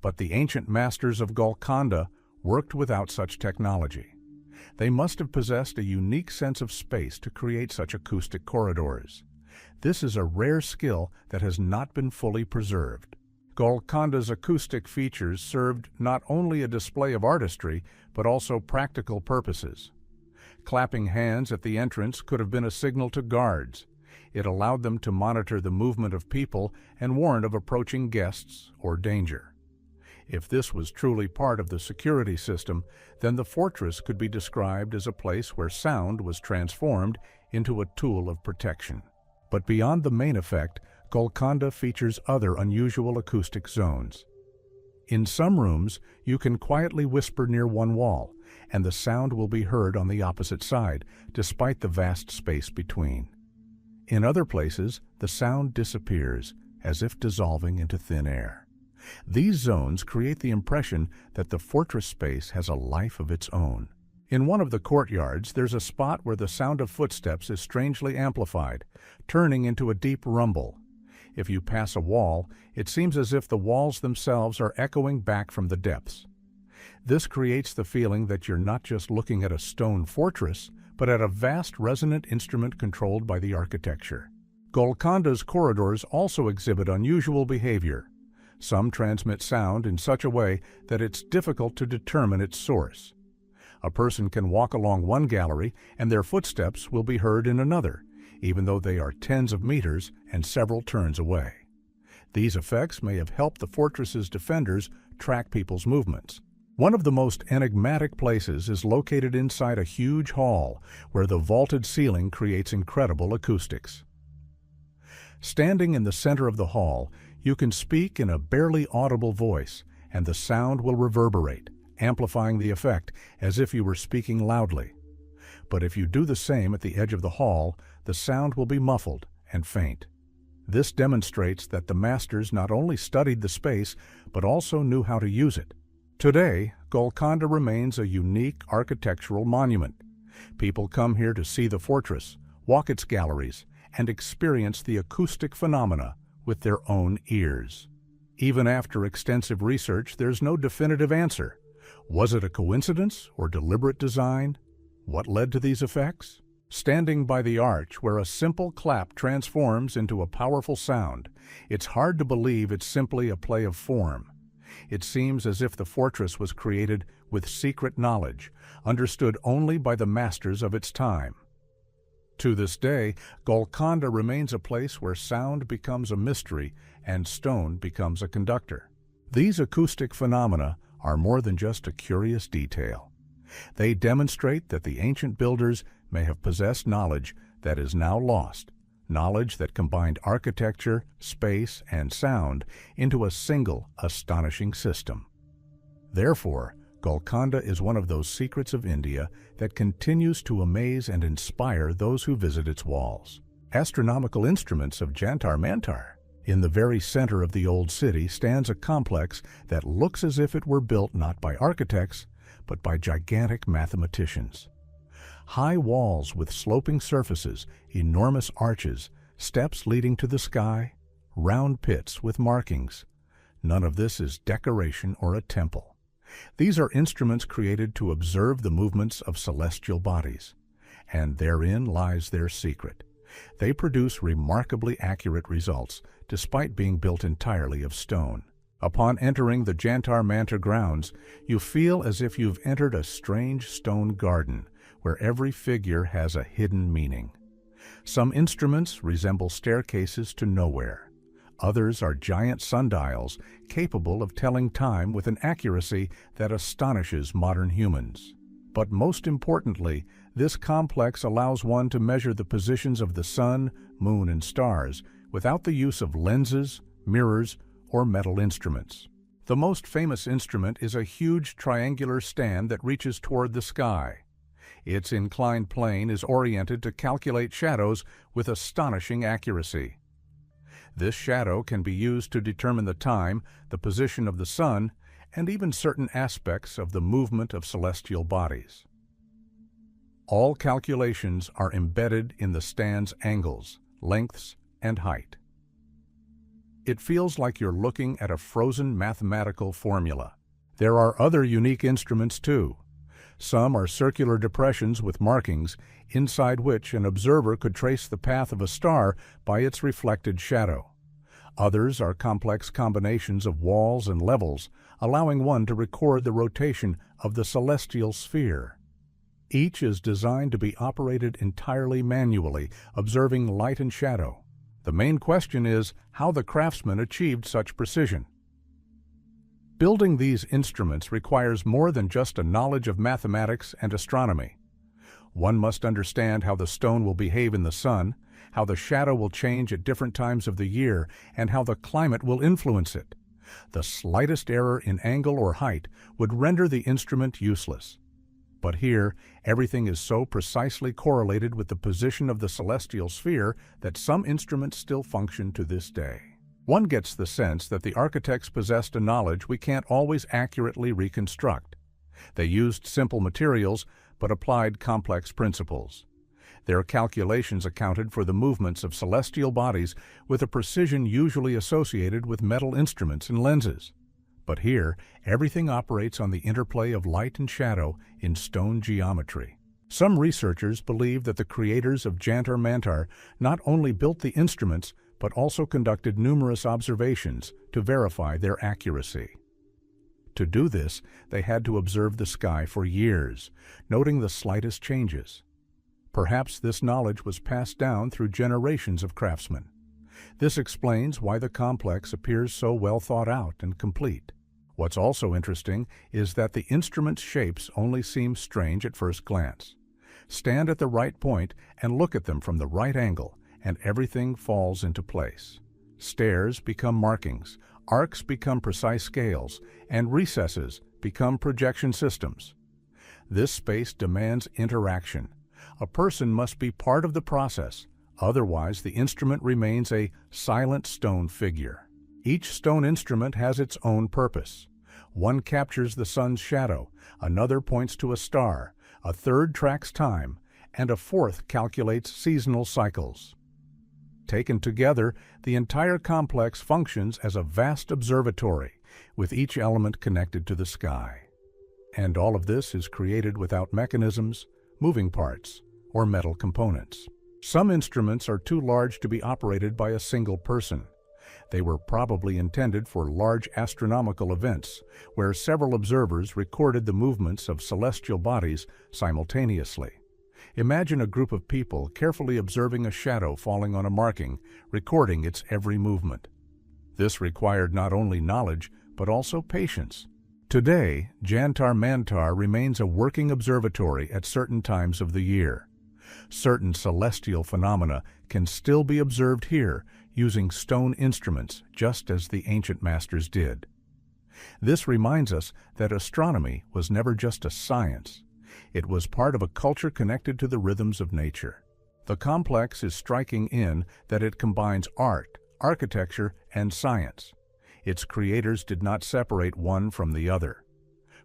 But the ancient masters of Golconda worked without such technology. They must have possessed a unique sense of space to create such acoustic corridors. This is a rare skill that has not been fully preserved. Golconda's acoustic features served not only a display of artistry, but also practical purposes. Clapping hands at the entrance could have been a signal to guards. It allowed them to monitor the movement of people and warn of approaching guests or danger. If this was truly part of the security system, then the fortress could be described as a place where sound was transformed into a tool of protection. But beyond the main effect, Golconda features other unusual acoustic zones. In some rooms, you can quietly whisper near one wall, and the sound will be heard on the opposite side, despite the vast space between. In other places, the sound disappears, as if dissolving into thin air. These zones create the impression that the fortress space has a life of its own. In one of the courtyards, there's a spot where the sound of footsteps is strangely amplified, turning into a deep rumble. If you pass a wall, it seems as if the walls themselves are echoing back from the depths. This creates the feeling that you're not just looking at a stone fortress, but at a vast resonant instrument controlled by the architecture. Golconda's corridors also exhibit unusual behavior. Some transmit sound in such a way that it's difficult to determine its source. A person can walk along one gallery and their footsteps will be heard in another, even though they are tens of meters and several turns away. These effects may have helped the fortress's defenders track people's movements. One of the most enigmatic places is located inside a huge hall where the vaulted ceiling creates incredible acoustics. Standing in the center of the hall, you can speak in a barely audible voice, and the sound will reverberate, amplifying the effect as if you were speaking loudly. But if you do the same at the edge of the hall, the sound will be muffled and faint. This demonstrates that the masters not only studied the space, but also knew how to use it. Today, Golconda remains a unique architectural monument. People come here to see the fortress, walk its galleries, and experience the acoustic phenomena with their own ears. Even after extensive research, there's no definitive answer. Was it a coincidence or deliberate design? What led to these effects? Standing by the arch where a simple clap transforms into a powerful sound, it's hard to believe it's simply a play of form. It seems as if the fortress was created with secret knowledge, understood only by the masters of its time. To this day, Golconda remains a place where sound becomes a mystery and stone becomes a conductor. These acoustic phenomena are more than just a curious detail. They demonstrate that the ancient builders may have possessed knowledge that is now lost, knowledge that combined architecture, space, and sound into a single astonishing system. Therefore, Golconda is one of those secrets of India that continues to amaze and inspire those who visit its walls. Astronomical instruments of Jantar Mantar. In the very center of the old city stands a complex that looks as if it were built not by architects, but by gigantic mathematicians. High walls with sloping surfaces, enormous arches, steps leading to the sky, round pits with markings. None of this is decoration or a temple. These are instruments created to observe the movements of celestial bodies, and therein lies their secret. They produce remarkably accurate results, despite being built entirely of stone. Upon entering the Jantar Mantar grounds, you feel as if you've entered a strange stone garden, where every figure has a hidden meaning. Some instruments resemble staircases to nowhere. Others are giant sundials, capable of telling time with an accuracy that astonishes modern humans. But most importantly, this complex allows one to measure the positions of the sun, moon, and stars without the use of lenses, mirrors, or metal instruments. The most famous instrument is a huge triangular stand that reaches toward the sky. Its inclined plane is oriented to calculate shadows with astonishing accuracy. This shadow can be used to determine the time, the position of the sun, and even certain aspects of the movement of celestial bodies. All calculations are embedded in the stand's angles, lengths, and height. It feels like you're looking at a frozen mathematical formula. There are other unique instruments too. Some are circular depressions with markings, inside which an observer could trace the path of a star by its reflected shadow. Others are complex combinations of walls and levels, allowing one to record the rotation of the celestial sphere. Each is designed to be operated entirely manually, observing light and shadow. The main question is how the craftsman achieved such precision. Building these instruments requires more than just a knowledge of mathematics and astronomy. One must understand how the stone will behave in the sun, how the shadow will change at different times of the year, and how the climate will influence it. The slightest error in angle or height would render the instrument useless. But here, everything is so precisely correlated with the position of the celestial sphere that some instruments still function to this day. One gets the sense that the architects possessed a knowledge we can't always accurately reconstruct. They used simple materials, but applied complex principles. Their calculations accounted for the movements of celestial bodies with a precision usually associated with metal instruments and lenses. But here, everything operates on the interplay of light and shadow in stone geometry. Some researchers believe that the creators of Jantar Mantar not only built the instruments, but also conducted numerous observations to verify their accuracy. To do this, they had to observe the sky for years, noting the slightest changes. Perhaps this knowledge was passed down through generations of craftsmen. This explains why the complex appears so well thought out and complete. What's also interesting is that the instrument's shapes only seem strange at first glance. Stand at the right point and look at them from the right angle, and everything falls into place. Stairs become markings, arcs become precise scales, and recesses become projection systems. This space demands interaction. A person must be part of the process, otherwise the instrument remains a silent stone figure. Each stone instrument has its own purpose. One captures the sun's shadow, another points to a star, a third tracks time, and a fourth calculates seasonal cycles. Taken together, the entire complex functions as a vast observatory, with each element connected to the sky. And all of this is created without mechanisms, moving parts, or metal components. Some instruments are too large to be operated by a single person. They were probably intended for large astronomical events, where several observers recorded the movements of celestial bodies simultaneously. Imagine a group of people carefully observing a shadow falling on a marking, recording its every movement. This required not only knowledge, but also patience. Today, Jantar Mantar remains a working observatory at certain times of the year. Certain celestial phenomena can still be observed here using stone instruments, just as the ancient masters did. This reminds us that astronomy was never just a science. It was part of a culture connected to the rhythms of nature. The complex is striking in that it combines art, architecture, and science. Its creators did not separate one from the other.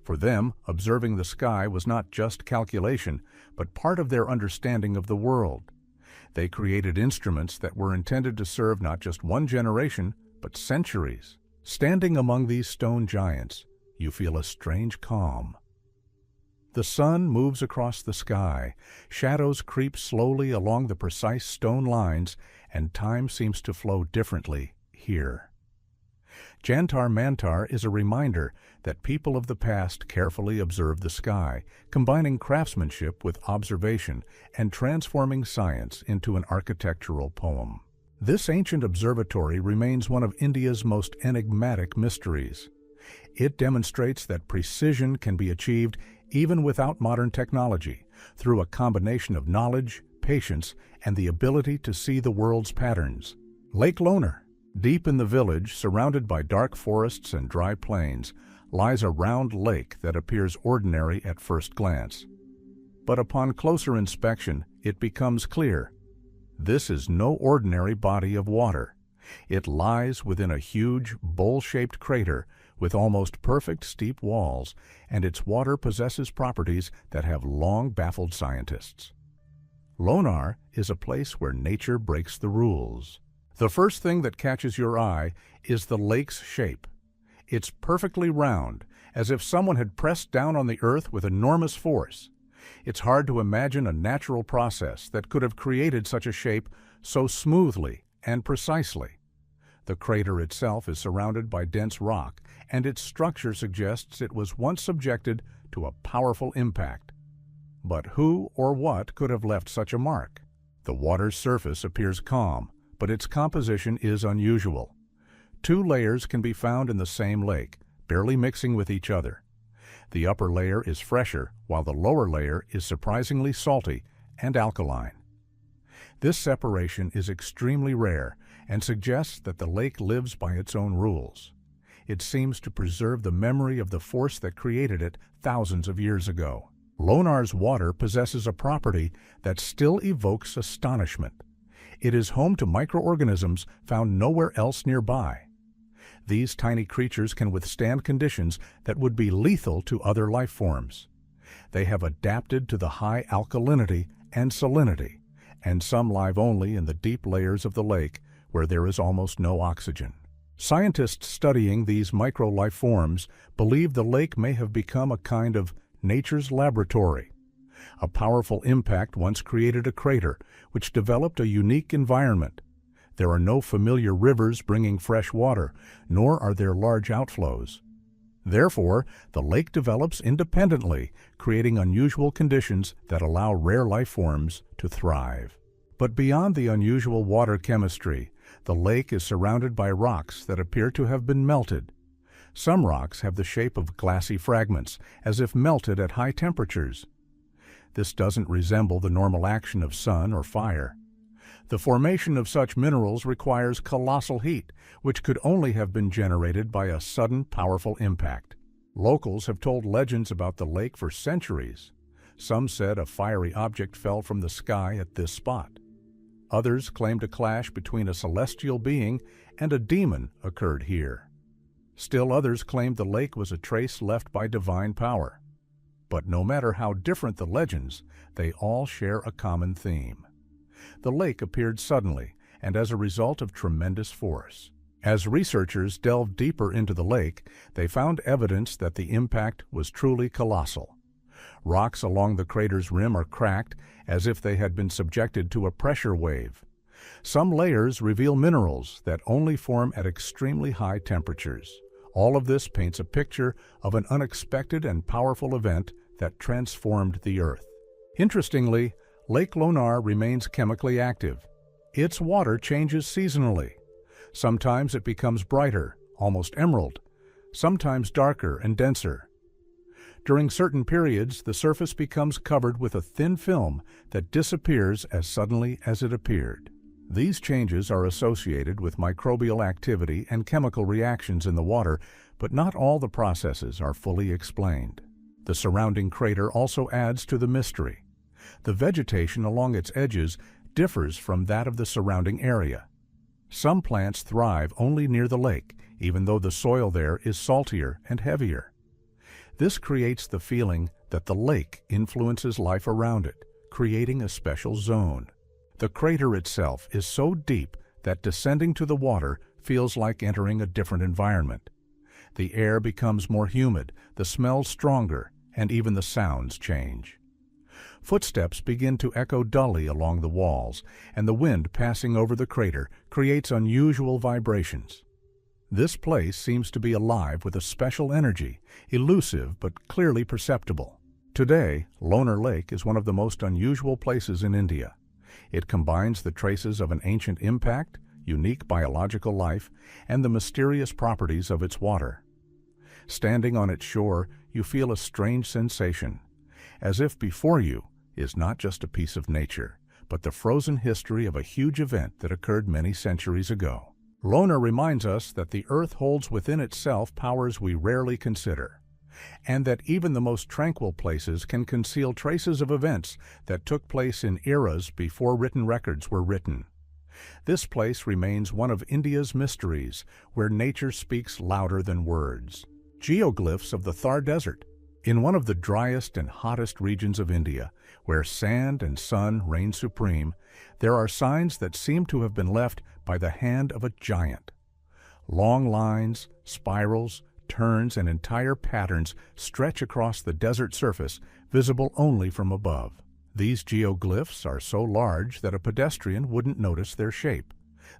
For them, observing the sky was not just calculation, but part of their understanding of the world. They created instruments that were intended to serve not just one generation, but centuries. Standing among these stone giants, you feel a strange calm. The sun moves across the sky, shadows creep slowly along the precise stone lines, and time seems to flow differently here. Jantar Mantar is a reminder that people of the past carefully observed the sky, combining craftsmanship with observation and transforming science into an architectural poem. This ancient observatory remains one of India's most enigmatic mysteries. It demonstrates that precision can be achieved even without modern technology, through a combination of knowledge, patience, and the ability to see the world's patterns. Lake Lonar, deep in the village, surrounded by dark forests and dry plains, lies a round lake that appears ordinary at first glance. But upon closer inspection, it becomes clear. This is no ordinary body of water. It lies within a huge, bowl-shaped crater with almost perfect steep walls, and its water possesses properties that have long baffled scientists. Lonar is a place where nature breaks the rules. The first thing that catches your eye is the lake's shape. It's perfectly round, as if someone had pressed down on the earth with enormous force. It's hard to imagine a natural process that could have created such a shape so smoothly and precisely. The crater itself is surrounded by dense rock, and its structure suggests it was once subjected to a powerful impact. But who or what could have left such a mark? The water's surface appears calm, but its composition is unusual. Two layers can be found in the same lake, barely mixing with each other. The upper layer is fresher, while the lower layer is surprisingly salty and alkaline. This separation is extremely rare and suggests that the lake lives by its own rules. It seems to preserve the memory of the force that created it thousands of years ago. Lonar's water possesses a property that still evokes astonishment. It is home to microorganisms found nowhere else nearby. These tiny creatures can withstand conditions that would be lethal to other life forms. They have adapted to the high alkalinity and salinity, and some live only in the deep layers of the lake where there is almost no oxygen. Scientists studying these micro-life forms believe the lake may have become a kind of nature's laboratory. A powerful impact once created a crater, which developed a unique environment. There are no familiar rivers bringing fresh water, nor are there large outflows. Therefore, the lake develops independently, creating unusual conditions that allow rare life forms to thrive. But beyond the unusual water chemistry, the lake is surrounded by rocks that appear to have been melted. Some rocks have the shape of glassy fragments, as if melted at high temperatures. This doesn't resemble the normal action of sun or fire. The formation of such minerals requires colossal heat, which could only have been generated by a sudden, powerful impact. Locals have told legends about the lake for centuries. Some said a fiery object fell from the sky at this spot. Others claimed a clash between a celestial being and a demon occurred here. Still others claimed the lake was a trace left by divine power. But no matter how different the legends, they all share a common theme. The lake appeared suddenly and as a result of tremendous force. As researchers delved deeper into the lake, they found evidence that the impact was truly colossal. Rocks along the crater's rim are cracked as if they had been subjected to a pressure wave. Some layers reveal minerals that only form at extremely high temperatures. All of this paints a picture of an unexpected and powerful event that transformed the Earth. Interestingly, Lake Lonar remains chemically active. Its water changes seasonally. Sometimes it becomes brighter, almost emerald, sometimes darker and denser. During certain periods, the surface becomes covered with a thin film that disappears as suddenly as it appeared. These changes are associated with microbial activity and chemical reactions in the water, but not all the processes are fully explained. The surrounding crater also adds to the mystery. The vegetation along its edges differs from that of the surrounding area. Some plants thrive only near the lake, even though the soil there is saltier and heavier. This creates the feeling that the lake influences life around it, creating a special zone. The crater itself is so deep that descending to the water feels like entering a different environment. The air becomes more humid, the smells stronger, and even the sounds change. Footsteps begin to echo dully along the walls, and the wind passing over the crater creates unusual vibrations. This place seems to be alive with a special energy, elusive but clearly perceptible. Today, Lonar Lake is one of the most unusual places in India. It combines the traces of an ancient impact, unique biological life, and the mysterious properties of its water. Standing on its shore, you feel a strange sensation, as if before you is not just a piece of nature, but the frozen history of a huge event that occurred many centuries ago. Lonar reminds us that the Earth holds within itself powers we rarely consider, and that even the most tranquil places can conceal traces of events that took place in eras before written records were written. This place remains one of India's mysteries, where nature speaks louder than words. Geoglyphs of the Thar Desert. In one of the driest and hottest regions of India, where sand and sun reign supreme, there are signs that seem to have been left by the hand of a giant. Long lines, spirals, turns, and entire patterns stretch across the desert surface, visible only from above. These geoglyphs are so large that a pedestrian wouldn't notice their shape.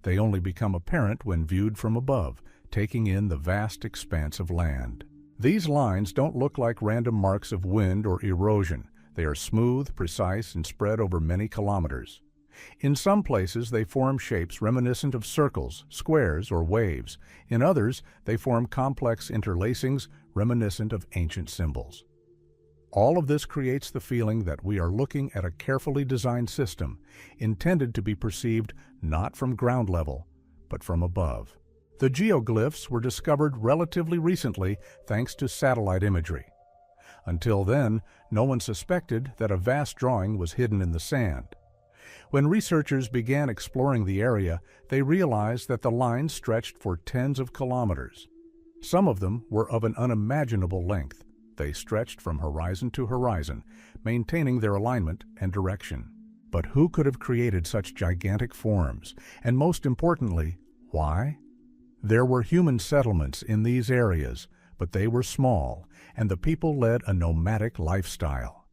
They only become apparent when viewed from above, taking in the vast expanse of land. These lines don't look like random marks of wind or erosion. They are smooth, precise, and spread over many kilometers. In some places, they form shapes reminiscent of circles, squares, or waves. In others, they form complex interlacings reminiscent of ancient symbols. All of this creates the feeling that we are looking at a carefully designed system, intended to be perceived not from ground level, but from above. The geoglyphs were discovered relatively recently thanks to satellite imagery. Until then, no one suspected that a vast drawing was hidden in the sand. When researchers began exploring the area, they realized that the lines stretched for tens of kilometers. Some of them were of an unimaginable length. They stretched from horizon to horizon, maintaining their alignment and direction. But who could have created such gigantic forms? And most importantly, why? There were human settlements in these areas, but they were small, and the people led a nomadic lifestyle.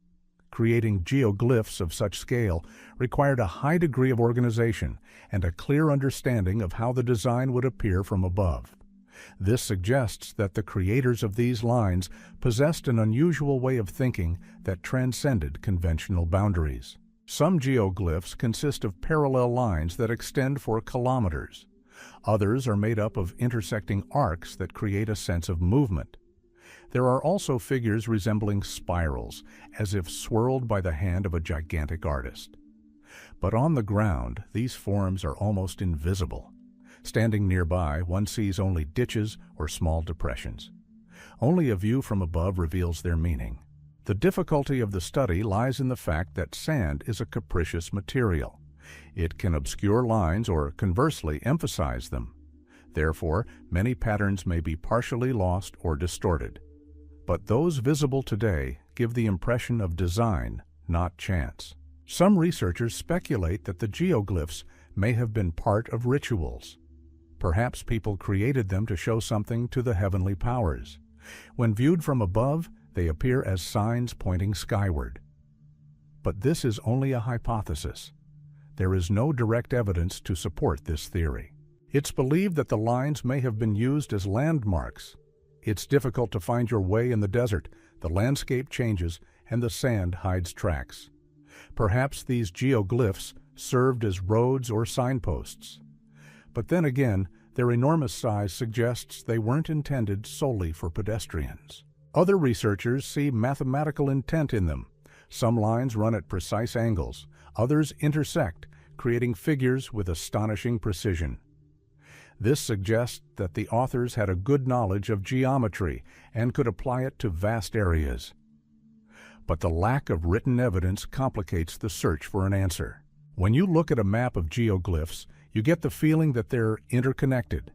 Creating geoglyphs of such scale required a high degree of organization and a clear understanding of how the design would appear from above. This suggests that the creators of these lines possessed an unusual way of thinking that transcended conventional boundaries. Some geoglyphs consist of parallel lines that extend for kilometers. Others are made up of intersecting arcs that create a sense of movement. There are also figures resembling spirals, as if swirled by the hand of a gigantic artist. But on the ground, these forms are almost invisible. Standing nearby, one sees only ditches or small depressions. Only a view from above reveals their meaning. The difficulty of the study lies in the fact that sand is a capricious material. It can obscure lines or, conversely, emphasize them. Therefore, many patterns may be partially lost or distorted. But those visible today give the impression of design, not chance. Some researchers speculate that the geoglyphs may have been part of rituals. Perhaps people created them to show something to the heavenly powers. When viewed from above, they appear as signs pointing skyward. But this is only a hypothesis. There is no direct evidence to support this theory. It's believed that the lines may have been used as landmarks. It's difficult to find your way in the desert. The landscape changes and the sand hides tracks. Perhaps these geoglyphs served as roads or signposts. But then again, their enormous size suggests they weren't intended solely for pedestrians. Other researchers see mathematical intent in them. Some lines run at precise angles. Others intersect, creating figures with astonishing precision. This suggests that the authors had a good knowledge of geometry and could apply it to vast areas. But the lack of written evidence complicates the search for an answer. When you look at a map of geoglyphs, you get the feeling that they're interconnected.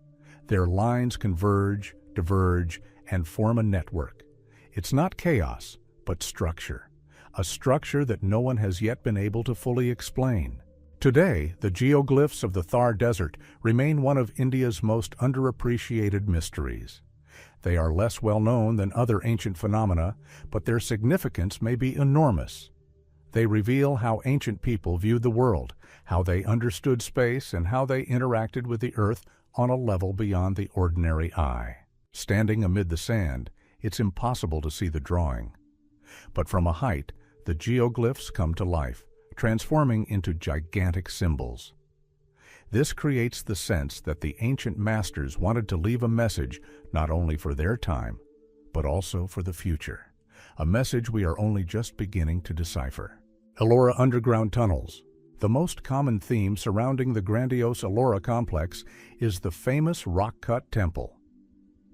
Their lines converge, diverge, and form a network. It's not chaos, but structure. A structure that no one has yet been able to fully explain. Today, the geoglyphs of the Thar Desert remain one of India's most underappreciated mysteries. They are less well known than other ancient phenomena, but their significance may be enormous. They reveal how ancient people viewed the world, how they understood space, and how they interacted with the earth on a level beyond the ordinary eye. Standing amid the sand, it's impossible to see the drawing. But from a height, the geoglyphs come to life, transforming into gigantic symbols. This creates the sense that the ancient masters wanted to leave a message not only for their time, but also for the future. A message we are only just beginning to decipher. Ellora underground tunnels. The most common theme surrounding the grandiose Ellora complex is the famous rock-cut temple.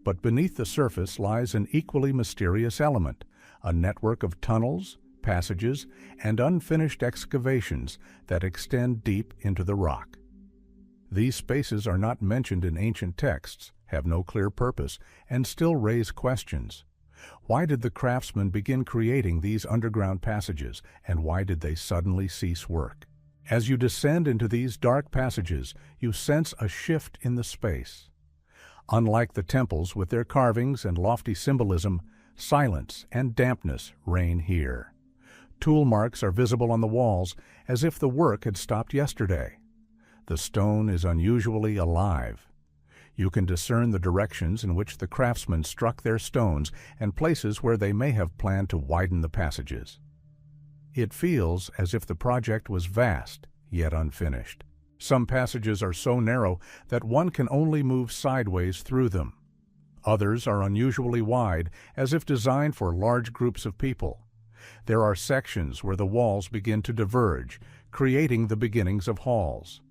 But beneath the surface lies an equally mysterious element, a network of tunnels, passages, and unfinished excavations that extend deep into the rock. These spaces are not mentioned in ancient texts, have no clear purpose, and still raise questions. Why did the craftsmen begin creating these underground passages, and why did they suddenly cease work? As you descend into these dark passages, you sense a shift in the space. Unlike the temples with their carvings and lofty symbolism, silence and dampness reign here. Tool marks are visible on the walls, as if the work had stopped yesterday. The stone is unusually alive. You can discern the directions in which the craftsmen struck their stones and places where they may have planned to widen the passages. It feels as if the project was vast, yet unfinished. Some passages are so narrow that one can only move sideways through them. Others are unusually wide, as if designed for large groups of people. There are sections where the walls begin to diverge, creating the beginnings of halls.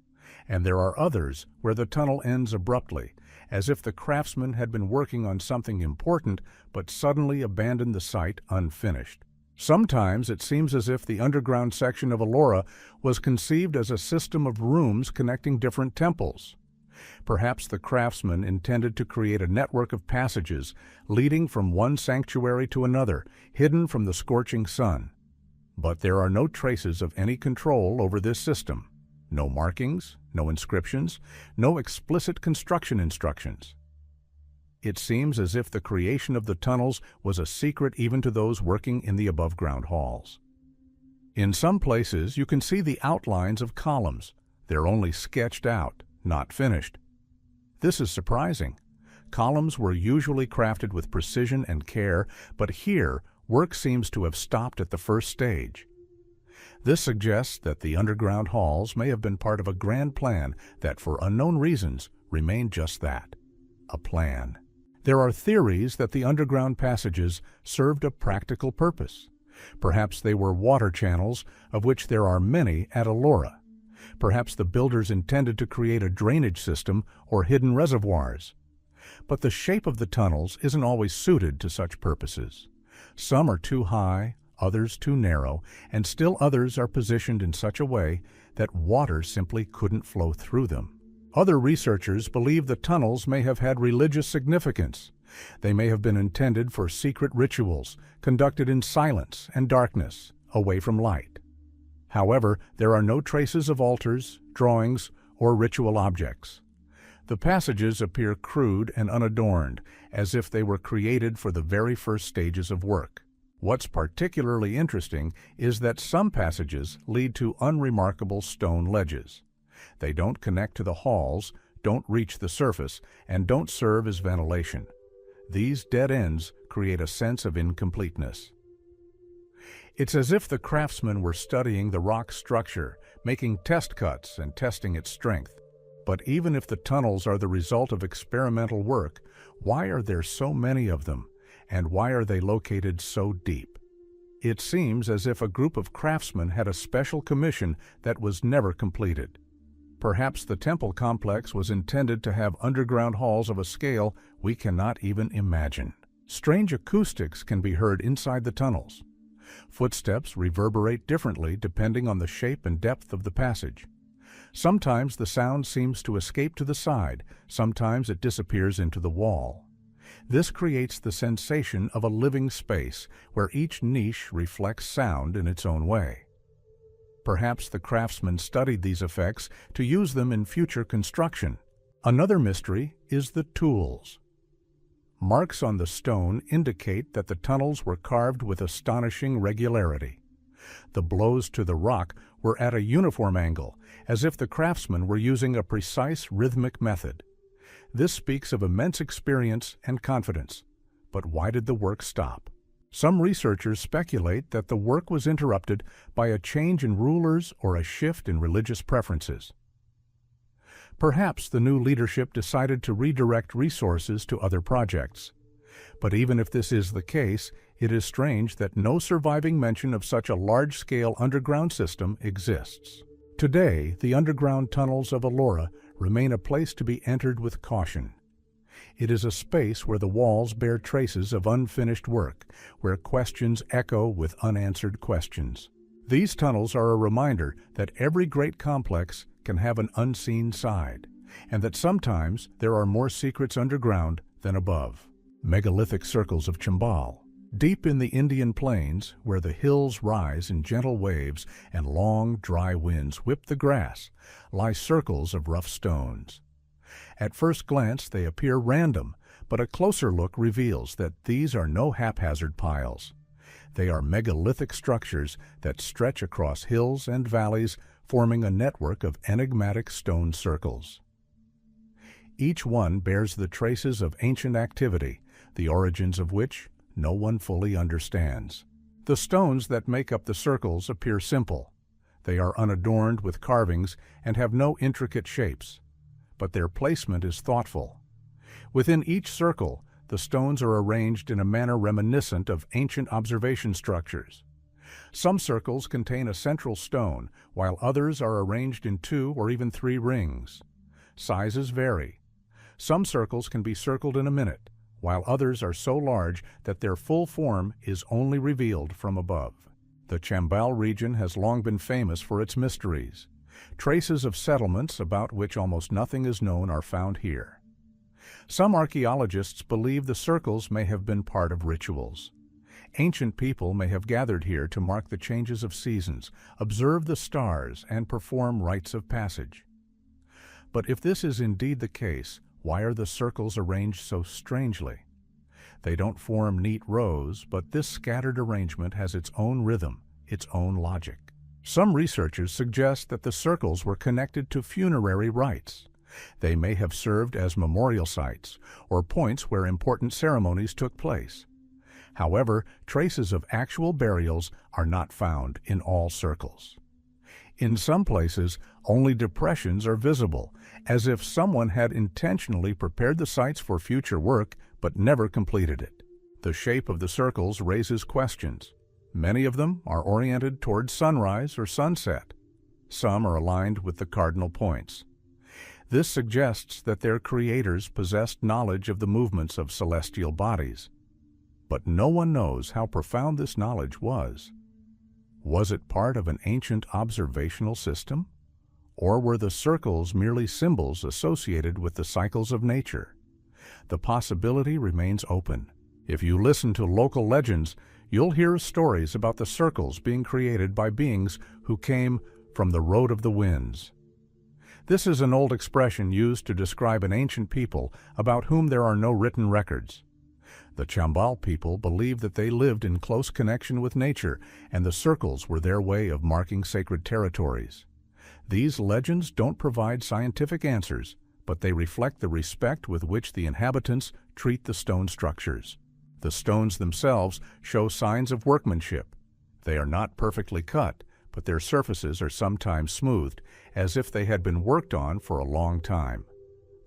And there are others where the tunnel ends abruptly, as if the craftsmen had been working on something important but suddenly abandoned the site unfinished. Sometimes it seems as if the underground section of Ellora was conceived as a system of rooms connecting different temples. Perhaps the craftsmen intended to create a network of passages leading from one sanctuary to another, hidden from the scorching sun. But there are no traces of any control over this system. No markings, no inscriptions, no explicit construction instructions. It seems as if the creation of the tunnels was a secret even to those working in the above-ground halls. In some places, you can see the outlines of columns. They're only sketched out, not finished. This is surprising. Columns were usually crafted with precision and care, but here, work seems to have stopped at the first stage. This suggests that the underground halls may have been part of a grand plan that, for unknown reasons, remained just that, a plan. There are theories that the underground passages served a practical purpose. Perhaps they were water channels, of which there are many at Ellora. Perhaps the builders intended to create a drainage system or hidden reservoirs. But the shape of the tunnels isn't always suited to such purposes. Some are too high, others too narrow, and still others are positioned in such a way that water simply couldn't flow through them. Other researchers believe the tunnels may have had religious significance. They may have been intended for secret rituals, conducted in silence and darkness, away from light. However, there are no traces of altars, drawings, or ritual objects. The passages appear crude and unadorned, as if they were created for the very first stages of work. What's particularly interesting is that some passages lead to unremarkable stone ledges. They don't connect to the halls, don't reach the surface, and don't serve as ventilation. These dead ends create a sense of incompleteness. It's as if the craftsmen were studying the rock structure, making test cuts and testing its strength. But even if the tunnels are the result of experimental work, why are there so many of them, and why are they located so deep? It seems as if a group of craftsmen had a special commission that was never completed. Perhaps the temple complex was intended to have underground halls of a scale we cannot even imagine. Strange acoustics can be heard inside the tunnels. Footsteps reverberate differently depending on the shape and depth of the passage. Sometimes the sound seems to escape to the side, sometimes it disappears into the wall. This creates the sensation of a living space where each niche reflects sound in its own way. Perhaps the craftsman studied these effects to use them in future construction. Another mystery is the tools. Marks on the stone indicate that the tunnels were carved with astonishing regularity. The blows to the rock were at a uniform angle, as if the craftsman were using a precise rhythmic method. This speaks of immense experience and confidence. But why did the work stop? Some researchers speculate that the work was interrupted by a change in rulers or a shift in religious preferences. Perhaps the new leadership decided to redirect resources to other projects. But even if this is the case, it is strange that no surviving mention of such a large-scale underground system exists. Today, the underground tunnels of Ellora remain a place to be entered with caution. It is a space where the walls bear traces of unfinished work, where questions echo with unanswered questions. These tunnels are a reminder that every great complex can have an unseen side, and that sometimes there are more secrets underground than above. Megalithic circles of Chambal. Deep in the Indian plains, where the hills rise in gentle waves and long, dry winds whip the grass, lie circles of rough stones. At first glance they appear random, but a closer look reveals that these are no haphazard piles. They are megalithic structures that stretch across hills and valleys, forming a network of enigmatic stone circles. Each one bears the traces of ancient activity, the origins of which no one fully understands. The stones that make up the circles appear simple. They are unadorned with carvings and have no intricate shapes, but their placement is thoughtful. Within each circle, the stones are arranged in a manner reminiscent of ancient observation structures. Some circles contain a central stone, while others are arranged in 2 or even 3 rings. Sizes vary. Some circles can be circled in a minute, while others are so large that their full form is only revealed from above. The Chambal region has long been famous for its mysteries. Traces of settlements about which almost nothing is known are found here. Some archaeologists believe the circles may have been part of rituals. Ancient people may have gathered here to mark the changes of seasons, observe the stars, and perform rites of passage. But if this is indeed the case, why are the circles arranged so strangely? They don't form neat rows, but this scattered arrangement has its own rhythm, its own logic. Some researchers suggest that the circles were connected to funerary rites. They may have served as memorial sites or points where important ceremonies took place. However, traces of actual burials are not found in all circles. In some places, only depressions are visible, as if someone had intentionally prepared the sites for future work but never completed it. The shape of the circles raises questions. Many of them are oriented towards sunrise or sunset. Some are aligned with the cardinal points. This suggests that their creators possessed knowledge of the movements of celestial bodies. But no one knows how profound this knowledge was. Was it part of an ancient observational system? Or were the circles merely symbols associated with the cycles of nature? The possibility remains open. If you listen to local legends, you'll hear stories about the circles being created by beings who came from the road of the winds. This is an old expression used to describe an ancient people about whom there are no written records. The Chambal people believed that they lived in close connection with nature, and the circles were their way of marking sacred territories. These legends don't provide scientific answers, but they reflect the respect with which the inhabitants treat the stone structures. The stones themselves show signs of workmanship. They are not perfectly cut, but their surfaces are sometimes smoothed, as if they had been worked on for a long time.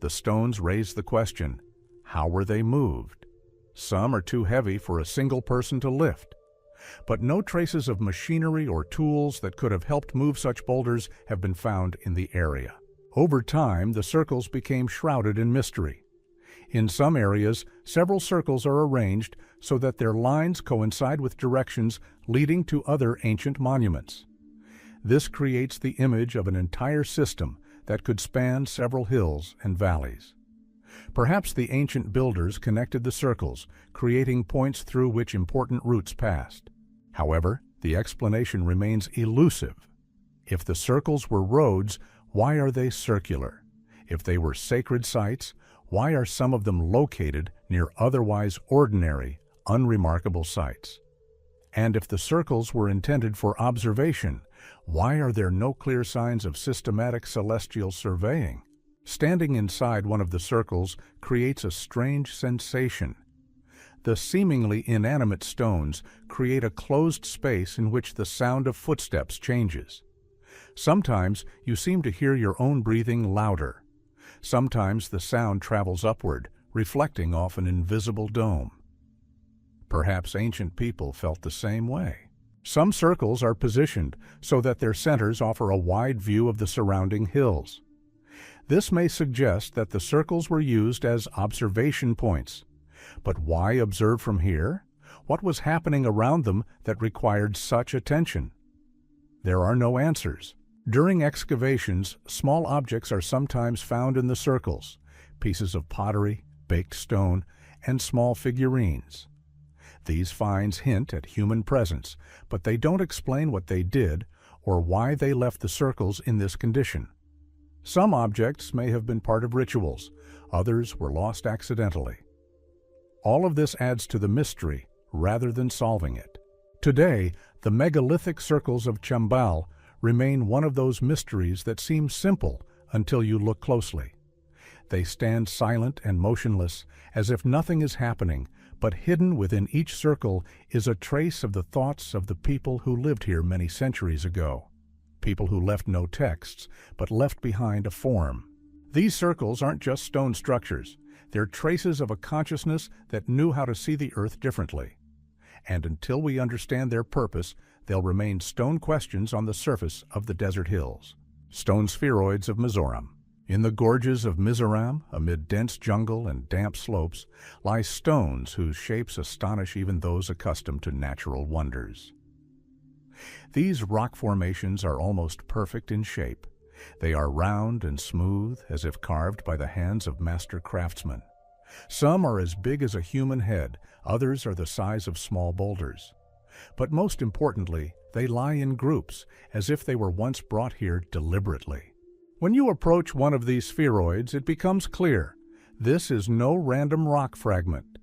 The stones raise the question, how were they moved? Some are too heavy for a single person to lift. But no traces of machinery or tools that could have helped move such boulders have been found in the area. Over time, the circles became shrouded in mystery. In some areas, several circles are arranged so that their lines coincide with directions leading to other ancient monuments. This creates the image of an entire system that could span several hills and valleys. Perhaps the ancient builders connected the circles, creating points through which important routes passed. However, the explanation remains elusive. If the circles were roads, why are they circular? If they were sacred sites, why are some of them located near otherwise ordinary, unremarkable sites? And if the circles were intended for observation, why are there no clear signs of systematic celestial surveying? Standing inside one of the circles creates a strange sensation. The seemingly inanimate stones create a closed space in which the sound of footsteps changes. Sometimes you seem to hear your own breathing louder. Sometimes the sound travels upward, reflecting off an invisible dome. Perhaps ancient people felt the same way. Some circles are positioned so that their centers offer a wide view of the surrounding hills. This may suggest that the circles were used as observation points. But why observe from here? What was happening around them that required such attention? There are no answers. During excavations, small objects are sometimes found in the circles: pieces of pottery, baked stone, and small figurines. These finds hint at human presence, but they don't explain what they did or why they left the circles in this condition. Some objects may have been part of rituals, others were lost accidentally. All of this adds to the mystery rather than solving it. Today, the megalithic circles of Chambal remain one of those mysteries that seem simple until you look closely. They stand silent and motionless, as if nothing is happening, but hidden within each circle is a trace of the thoughts of the people who lived here many centuries ago. People who left no texts, but left behind a form. These circles aren't just stone structures. They're traces of a consciousness that knew how to see the earth differently. And until we understand their purpose, they'll remain stone questions on the surface of the desert hills. Stone spheroids of Mizoram. In the gorges of Mizoram, amid dense jungle and damp slopes, lie stones whose shapes astonish even those accustomed to natural wonders. These rock formations are almost perfect in shape. They are round and smooth, as if carved by the hands of master craftsmen. Some are as big as a human head, others are the size of small boulders. But most importantly, they lie in groups, as if they were once brought here deliberately. When you approach one of these spheroids, it becomes clear. This is no random rock fragment.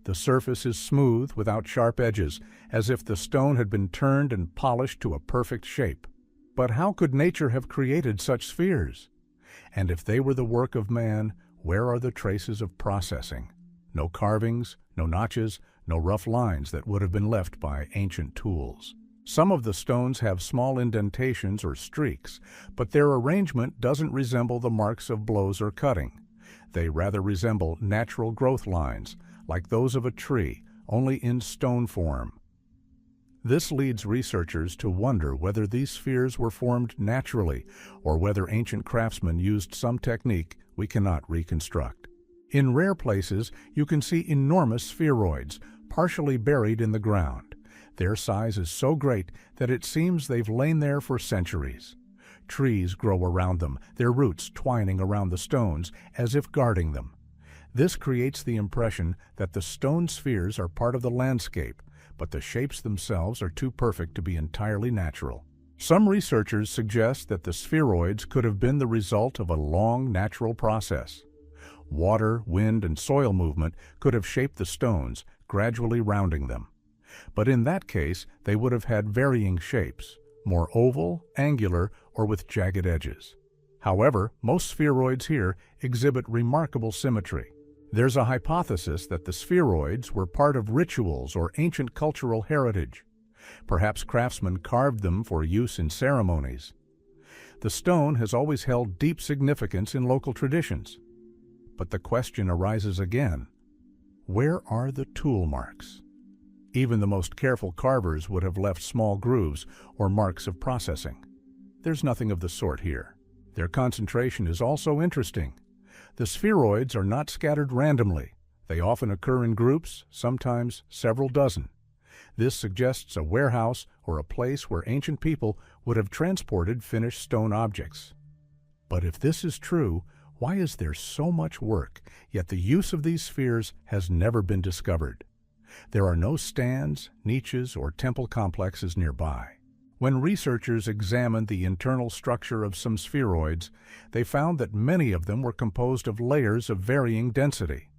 The surface is smooth without sharp edges, as if the stone had been turned and polished to a perfect shape. But how could nature have created such spheres? And if they were the work of man, where are the traces of processing? No carvings, no notches, no rough lines that would have been left by ancient tools. Some of the stones have small indentations or streaks, but their arrangement doesn't resemble the marks of blows or cutting. They rather resemble natural growth lines, like those of a tree, only in stone form. This leads researchers to wonder whether these spheres were formed naturally or whether ancient craftsmen used some technique we cannot reconstruct. In rare places, you can see enormous spheroids, partially buried in the ground. Their size is so great that it seems they've lain there for centuries. Trees grow around them, their roots twining around the stones as if guarding them. This creates the impression that the stone spheres are part of the landscape, but the shapes themselves are too perfect to be entirely natural. Some researchers suggest that the spheroids could have been the result of a long natural process. Water, wind, and soil movement could have shaped the stones, gradually rounding them. But in that case, they would have had varying shapes, more oval, angular, or with jagged edges. However, most spheroids here exhibit remarkable symmetry. There's a hypothesis that the spheroids were part of rituals or ancient cultural heritage. Perhaps craftsmen carved them for use in ceremonies. The stone has always held deep significance in local traditions. But the question arises again: where are the tool marks? Even the most careful carvers would have left small grooves or marks of processing. There's nothing of the sort here. Their concentration is also interesting. The spheroids are not scattered randomly. They often occur in groups, sometimes several dozen. This suggests a warehouse or a place where ancient people would have transported finished stone objects. But if this is true, why is there so much work, yet the use of these spheres has never been discovered? There are no stands, niches, or temple complexes nearby. When researchers examined the internal structure of some spheroids, they found that many of them were composed of layers of varying density.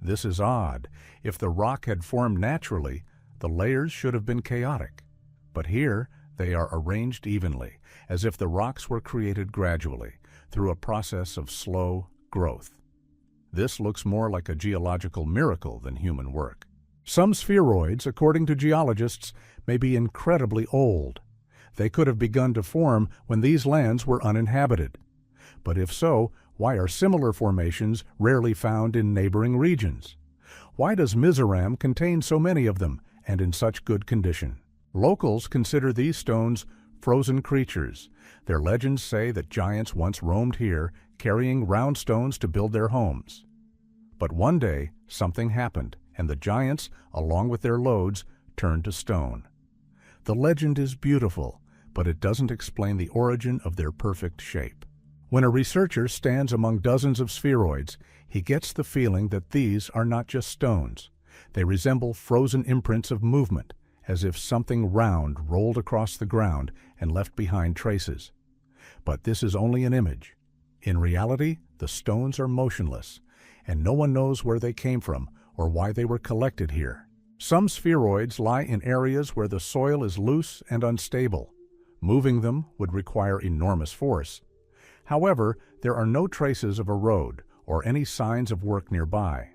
This is odd. If the rock had formed naturally, the layers should have been chaotic. But here, they are arranged evenly, as if the rocks were created gradually, through a process of slow growth. This looks more like a geological miracle than human work. Some spheroids, according to geologists, may be incredibly old. They could have begun to form when these lands were uninhabited. But if so, why are similar formations rarely found in neighboring regions? Why does Mizoram contain so many of them, and in such good condition? Locals consider these stones frozen creatures. Their legends say that giants once roamed here, carrying round stones to build their homes. But one day, something happened, and the giants, along with their loads, turned to stone. The legend is beautiful, but it doesn't explain the origin of their perfect shape. When a researcher stands among dozens of spheroids, he gets the feeling that these are not just stones. They resemble frozen imprints of movement, as if something round rolled across the ground and left behind traces. But this is only an image. In reality, the stones are motionless, and no one knows where they came from or why they were collected here. Some spheroids lie in areas where the soil is loose and unstable. Moving them would require enormous force. However, there are no traces of a road or any signs of work nearby.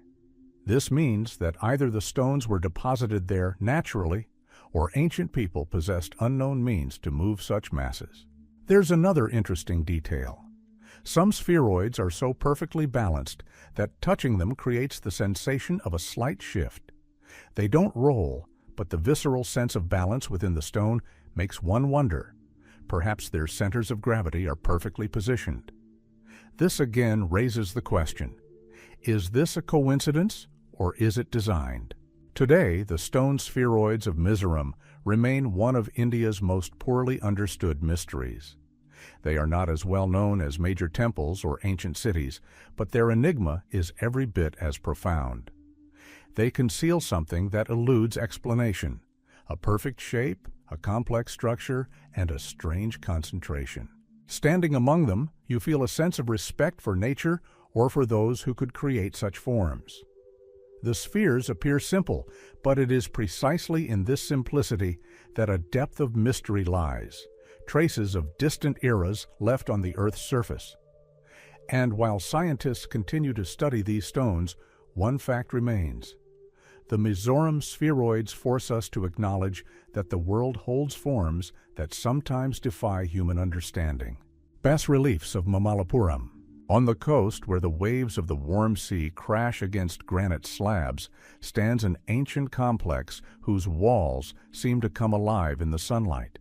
This means that either the stones were deposited there naturally, or ancient people possessed unknown means to move such masses. There's another interesting detail. Some spheroids are so perfectly balanced that touching them creates the sensation of a slight shift. They don't roll, but the visceral sense of balance within the stone makes one wonder. Perhaps their centers of gravity are perfectly positioned. This again raises the question, is this a coincidence or is it designed? Today, the stone spheroids of Mizoram remain one of India's most poorly understood mysteries. They are not as well known as major temples or ancient cities, but their enigma is every bit as profound. They conceal something that eludes explanation: a perfect shape, a complex structure, and a strange concentration. Standing among them, you feel a sense of respect for nature or for those who could create such forms. The spheres appear simple, but it is precisely in this simplicity that a depth of mystery lies, traces of distant eras left on the Earth's surface. And while scientists continue to study these stones, one fact remains. The Mizoram spheroids force us to acknowledge that the world holds forms that sometimes defy human understanding. Bas-reliefs of Mamallapuram. On the coast, where the waves of the warm sea crash against granite slabs, stands an ancient complex whose walls seem to come alive in the sunlight.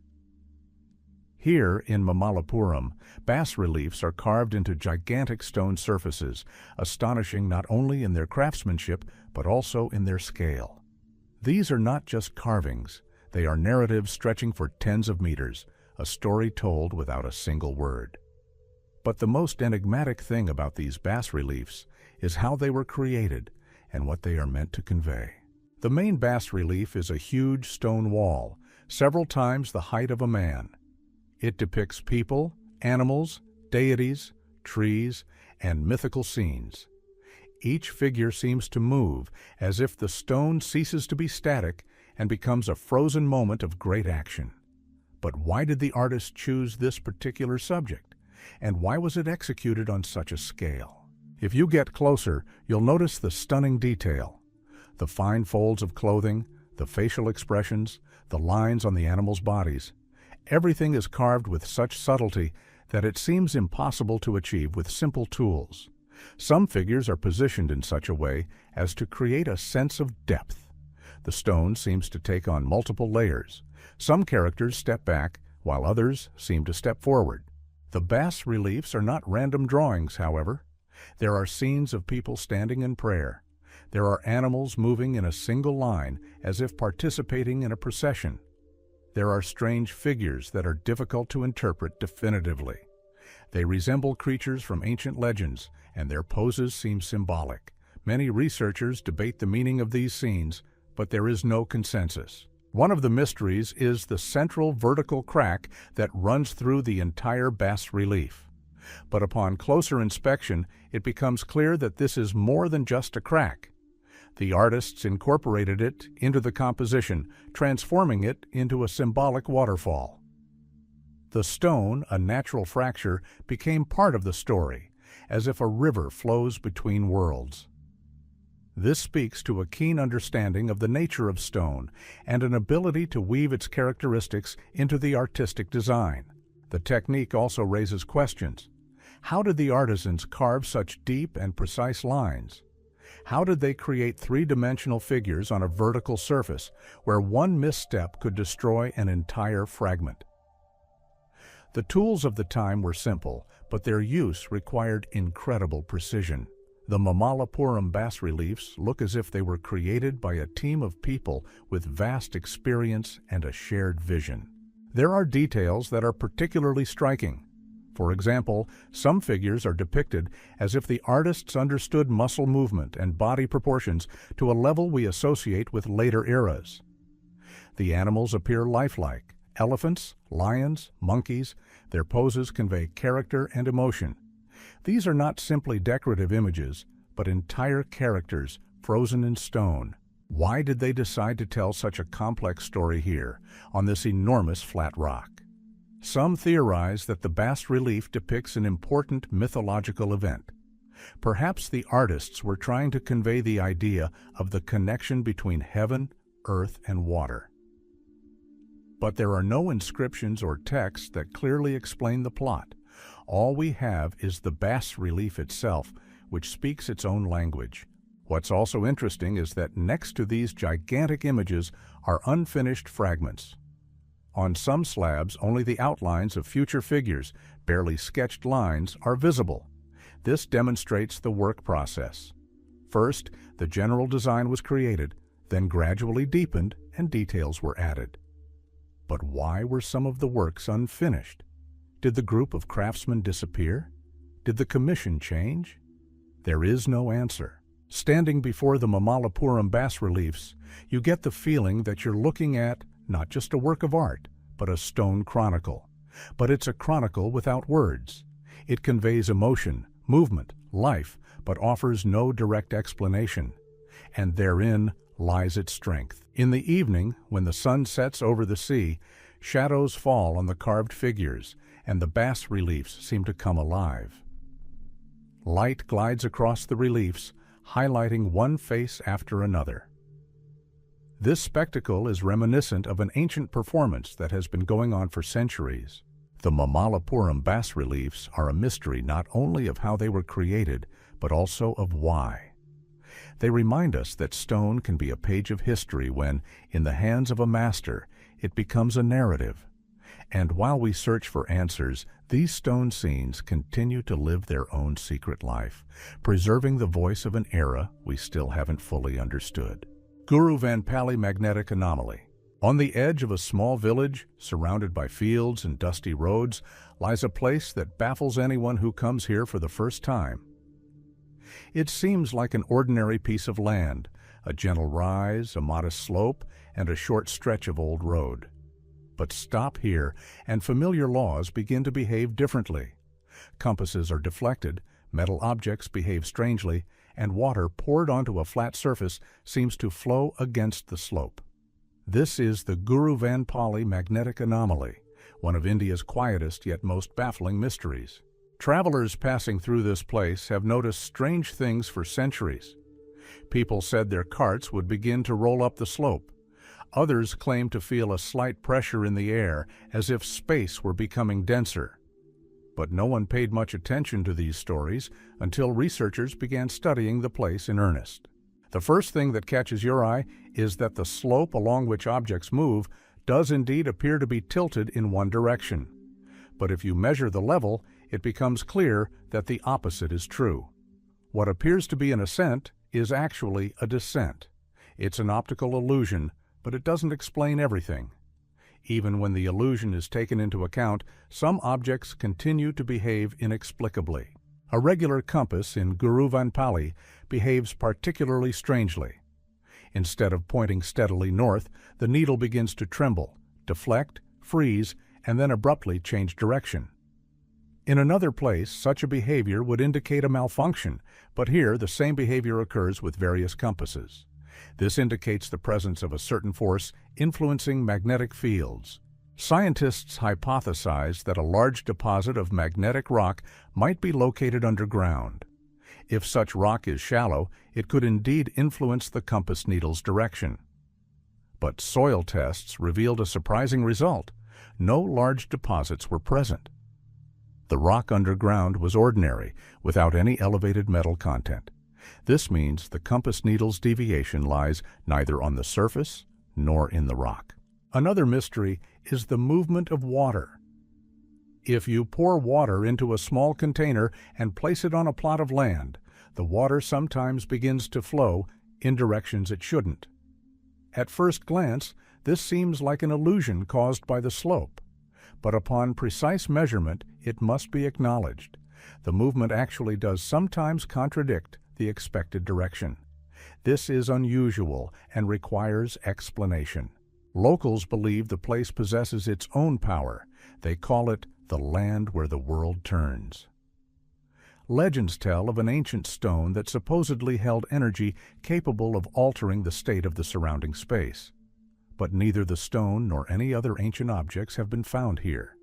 Here, in Mamallapuram, bas-reliefs are carved into gigantic stone surfaces, astonishing not only in their craftsmanship, but also in their scale. These are not just carvings, they are narratives stretching for tens of meters, a story told without a single word. But the most enigmatic thing about these bas-reliefs is how they were created and what they are meant to convey. The main bas-relief is a huge stone wall, several times the height of a man. It depicts people, animals, deities, trees, and mythical scenes. Each figure seems to move, as if the stone ceases to be static and becomes a frozen moment of great action. But why did the artist choose this particular subject? And why was it executed on such a scale? If you get closer, you'll notice the stunning detail. The fine folds of clothing, the facial expressions, the lines on the animals' bodies. Everything is carved with such subtlety that it seems impossible to achieve with simple tools. Some figures are positioned in such a way as to create a sense of depth. The stone seems to take on multiple layers. Some characters step back, while others seem to step forward. The bas-reliefs are not random drawings, however. There are scenes of people standing in prayer. There are animals moving in a single line as if participating in a procession. There are strange figures that are difficult to interpret definitively. They resemble creatures from ancient legends, and their poses seem symbolic. Many researchers debate the meaning of these scenes, but there is no consensus. One of the mysteries is the central vertical crack that runs through the entire bas-relief. But upon closer inspection, it becomes clear that this is more than just a crack. The artists incorporated it into the composition, transforming it into a symbolic waterfall. The stone, a natural fracture, became part of the story, as if a river flows between worlds. This speaks to a keen understanding of the nature of stone and an ability to weave its characteristics into the artistic design. The technique also raises questions. How did the artisans carve such deep and precise lines? How did they create three-dimensional figures on a vertical surface where one misstep could destroy an entire fragment? The tools of the time were simple, but their use required incredible precision. The Mamallapuram bas-reliefs look as if they were created by a team of people with vast experience and a shared vision. There are details that are particularly striking. For example, some figures are depicted as if the artists understood muscle movement and body proportions to a level we associate with later eras. The animals appear lifelike. Elephants, lions, monkeys, their poses convey character and emotion. These are not simply decorative images, but entire characters frozen in stone. Why did they decide to tell such a complex story here, on this enormous flat rock? Some theorize that the bas-relief depicts an important mythological event. Perhaps the artists were trying to convey the idea of the connection between heaven, earth, and water. But there are no inscriptions or texts that clearly explain the plot. All we have is the bas-relief itself, which speaks its own language. What's also interesting is that next to these gigantic images are unfinished fragments. On some slabs, only the outlines of future figures, barely sketched lines, are visible. This demonstrates the work process. First, the general design was created, then gradually deepened and details were added. But why were some of the works unfinished? Did the group of craftsmen disappear? Did the commission change? There is no answer. Standing before the Mamallapuram bas-reliefs, you get the feeling that you're looking at not just a work of art, but a stone chronicle. But it's a chronicle without words. It conveys emotion, movement, life, but offers no direct explanation. And therein lies its strength. In the evening, when the sun sets over the sea, shadows fall on the carved figures, and the bas-reliefs seem to come alive. Light glides across the reliefs, highlighting one face after another. This spectacle is reminiscent of an ancient performance that has been going on for centuries. The Mamallapuram bas-reliefs are a mystery not only of how they were created, but also of why. They remind us that stone can be a page of history when, in the hands of a master, it becomes a narrative. And while we search for answers, these stone scenes continue to live their own secret life, preserving the voice of an era we still haven't fully understood. Guru-Vanpali Magnetic Anomaly. On the edge of a small village, surrounded by fields and dusty roads, lies a place that baffles anyone who comes here for the first time. It seems like an ordinary piece of land, a gentle rise, a modest slope, and a short stretch of old road. But stop here, and familiar laws begin to behave differently. Compasses are deflected, metal objects behave strangely, and water poured onto a flat surface seems to flow against the slope. This is the Guru-Vanpali Magnetic Anomaly, one of India's quietest yet most baffling mysteries. Travelers passing through this place have noticed strange things for centuries. People said their carts would begin to roll up the slope. Others claimed to feel a slight pressure in the air, as if space were becoming denser. But no one paid much attention to these stories until researchers began studying the place in earnest. The first thing that catches your eye is that the slope along which objects move does indeed appear to be tilted in one direction. But if you measure the level, it becomes clear that the opposite is true. What appears to be an ascent is actually a descent. It's an optical illusion, but it doesn't explain everything. Even when the illusion is taken into account, some objects continue to behave inexplicably. A regular compass in Guruvanpalli behaves particularly strangely. Instead of pointing steadily north, the needle begins to tremble, deflect, freeze, and then abruptly change direction. In another place, such a behavior would indicate a malfunction, but here the same behavior occurs with various compasses. This indicates the presence of a certain force influencing magnetic fields. Scientists hypothesize that a large deposit of magnetic rock might be located underground. If such rock is shallow, it could indeed influence the compass needle's direction. But soil tests revealed a surprising result. No large deposits were present. The rock underground was ordinary, without any elevated metal content. This means the compass needle's deviation lies neither on the surface nor in the rock. Another mystery is the movement of water. If you pour water into a small container and place it on a plot of land, the water sometimes begins to flow in directions it shouldn't. At first glance, this seems like an illusion caused by the slope, but upon precise measurement, it must be acknowledged. The movement actually does sometimes contradict the expected direction. This is unusual and requires explanation. Locals believe the place possesses its own power. They call it the land where the world turns. Legends tell of an ancient stone that supposedly held energy capable of altering the state of the surrounding space. But neither the stone nor any other ancient objects have been found here.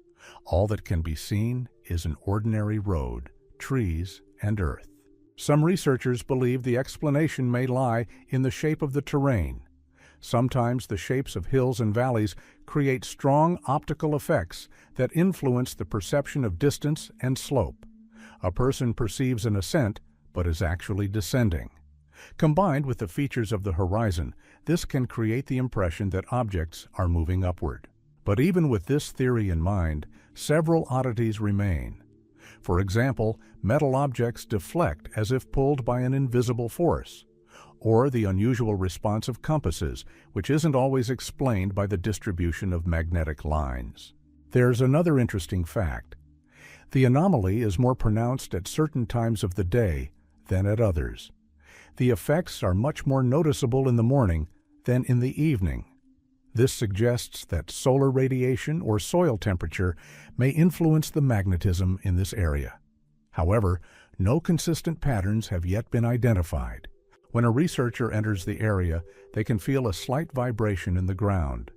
All that can be seen is an ordinary road, trees, and earth. Some researchers believe the explanation may lie in the shape of the terrain. Sometimes the shapes of hills and valleys create strong optical effects that influence the perception of distance and slope. A person perceives an ascent, but is actually descending. Combined with the features of the horizon, this can create the impression that objects are moving upward. But even with this theory in mind, several oddities remain. For example, metal objects deflect as if pulled by an invisible force, or the unusual response of compasses, which isn't always explained by the distribution of magnetic lines. There's another interesting fact. The anomaly is more pronounced at certain times of the day than at others. The effects are much more noticeable in the morning than in the evening. This suggests that solar radiation or soil temperature may influence the magnetism in this area. However, no consistent patterns have yet been identified. When a researcher enters the area, they can feel a slight vibration in the ground.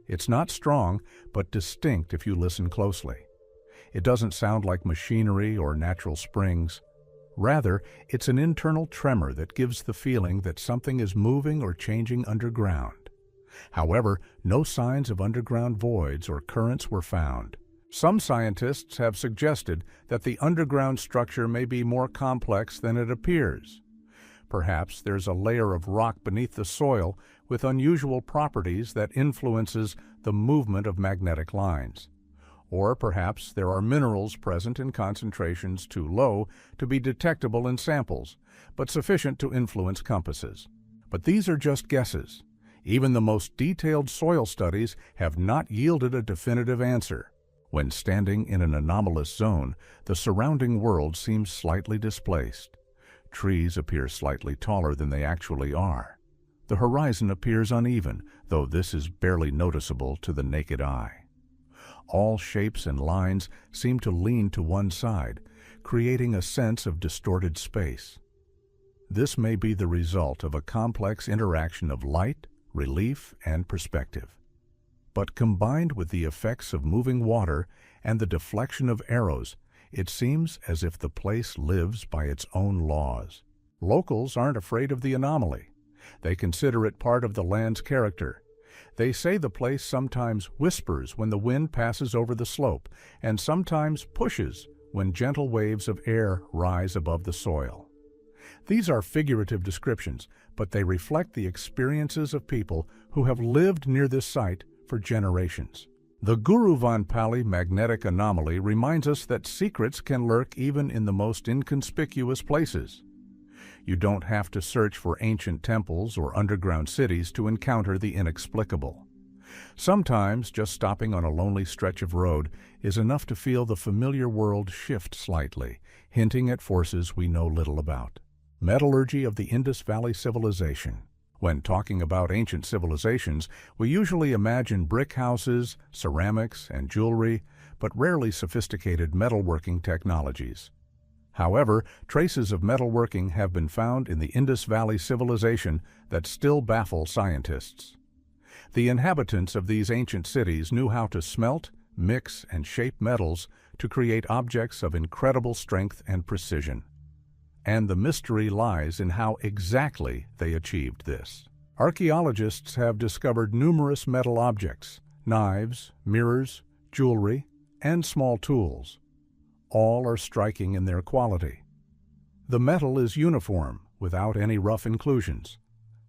It's not strong, but distinct if you listen closely. It doesn't sound like machinery or natural springs. Rather, it's an internal tremor that gives the feeling that something is moving or changing underground. However, no signs of underground voids or currents were found. Some scientists have suggested that the underground structure may be more complex than it appears. Perhaps there's a layer of rock beneath the soil with unusual properties that influences the movement of magnetic lines. Or perhaps there are minerals present in concentrations too low to be detectable in samples, but sufficient to influence compasses. But these are just guesses. Even the most detailed soil studies have not yielded a definitive answer. When standing in an anomalous zone, the surrounding world seems slightly displaced. Trees appear slightly taller than they actually are. The horizon appears uneven, though this is barely noticeable to the naked eye. All shapes and lines seem to lean to one side, creating a sense of distorted space. This may be the result of a complex interaction of light, relief, and perspective. But combined with the effects of moving water and the deflection of arrows, it seems as if the place lives by its own laws. Locals aren't afraid of the anomaly. They consider it part of the land's character. They say the place sometimes whispers when the wind passes over the slope, and sometimes pushes when gentle waves of air rise above the soil. These are figurative descriptions, but they reflect the experiences of people who have lived near this site for generations. The Guruvanpalli magnetic anomaly reminds us that secrets can lurk even in the most inconspicuous places. You don't have to search for ancient temples or underground cities to encounter the inexplicable. Sometimes just stopping on a lonely stretch of road is enough to feel the familiar world shift slightly, hinting at forces we know little about. Metallurgy of the Indus Valley Civilization. When talking about ancient civilizations, we usually imagine brick houses, ceramics, and jewelry, but rarely sophisticated metalworking technologies. However, traces of metalworking have been found in the Indus Valley civilization that still baffle scientists. The inhabitants of these ancient cities knew how to smelt, mix, and shape metals to create objects of incredible strength and precision. And the mystery lies in how exactly they achieved this. Archaeologists have discovered numerous metal objects, knives, mirrors, jewelry, and small tools. All are striking in their quality. The metal is uniform, without any rough inclusions.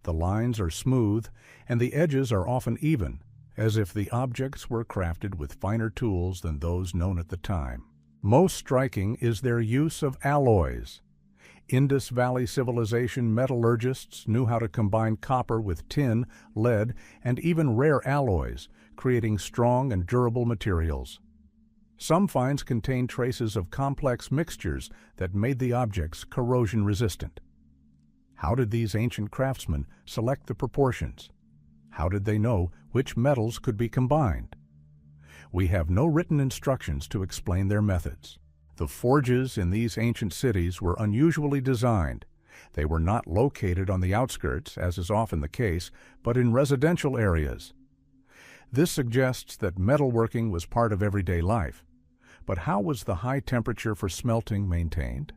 The lines are smooth, and the edges are often even, as if the objects were crafted with finer tools than those known at the time. Most striking is their use of alloys. Indus Valley civilization metallurgists knew how to combine copper with tin, lead, and even rare alloys, creating strong and durable materials. Some finds contain traces of complex mixtures that made the objects corrosion-resistant. How did these ancient craftsmen select the proportions? How did they know which metals could be combined? We have no written instructions to explain their methods. The forges in these ancient cities were unusually designed. They were not located on the outskirts, as is often the case, but in residential areas. This suggests that metalworking was part of everyday life. But how was the high temperature for smelting maintained?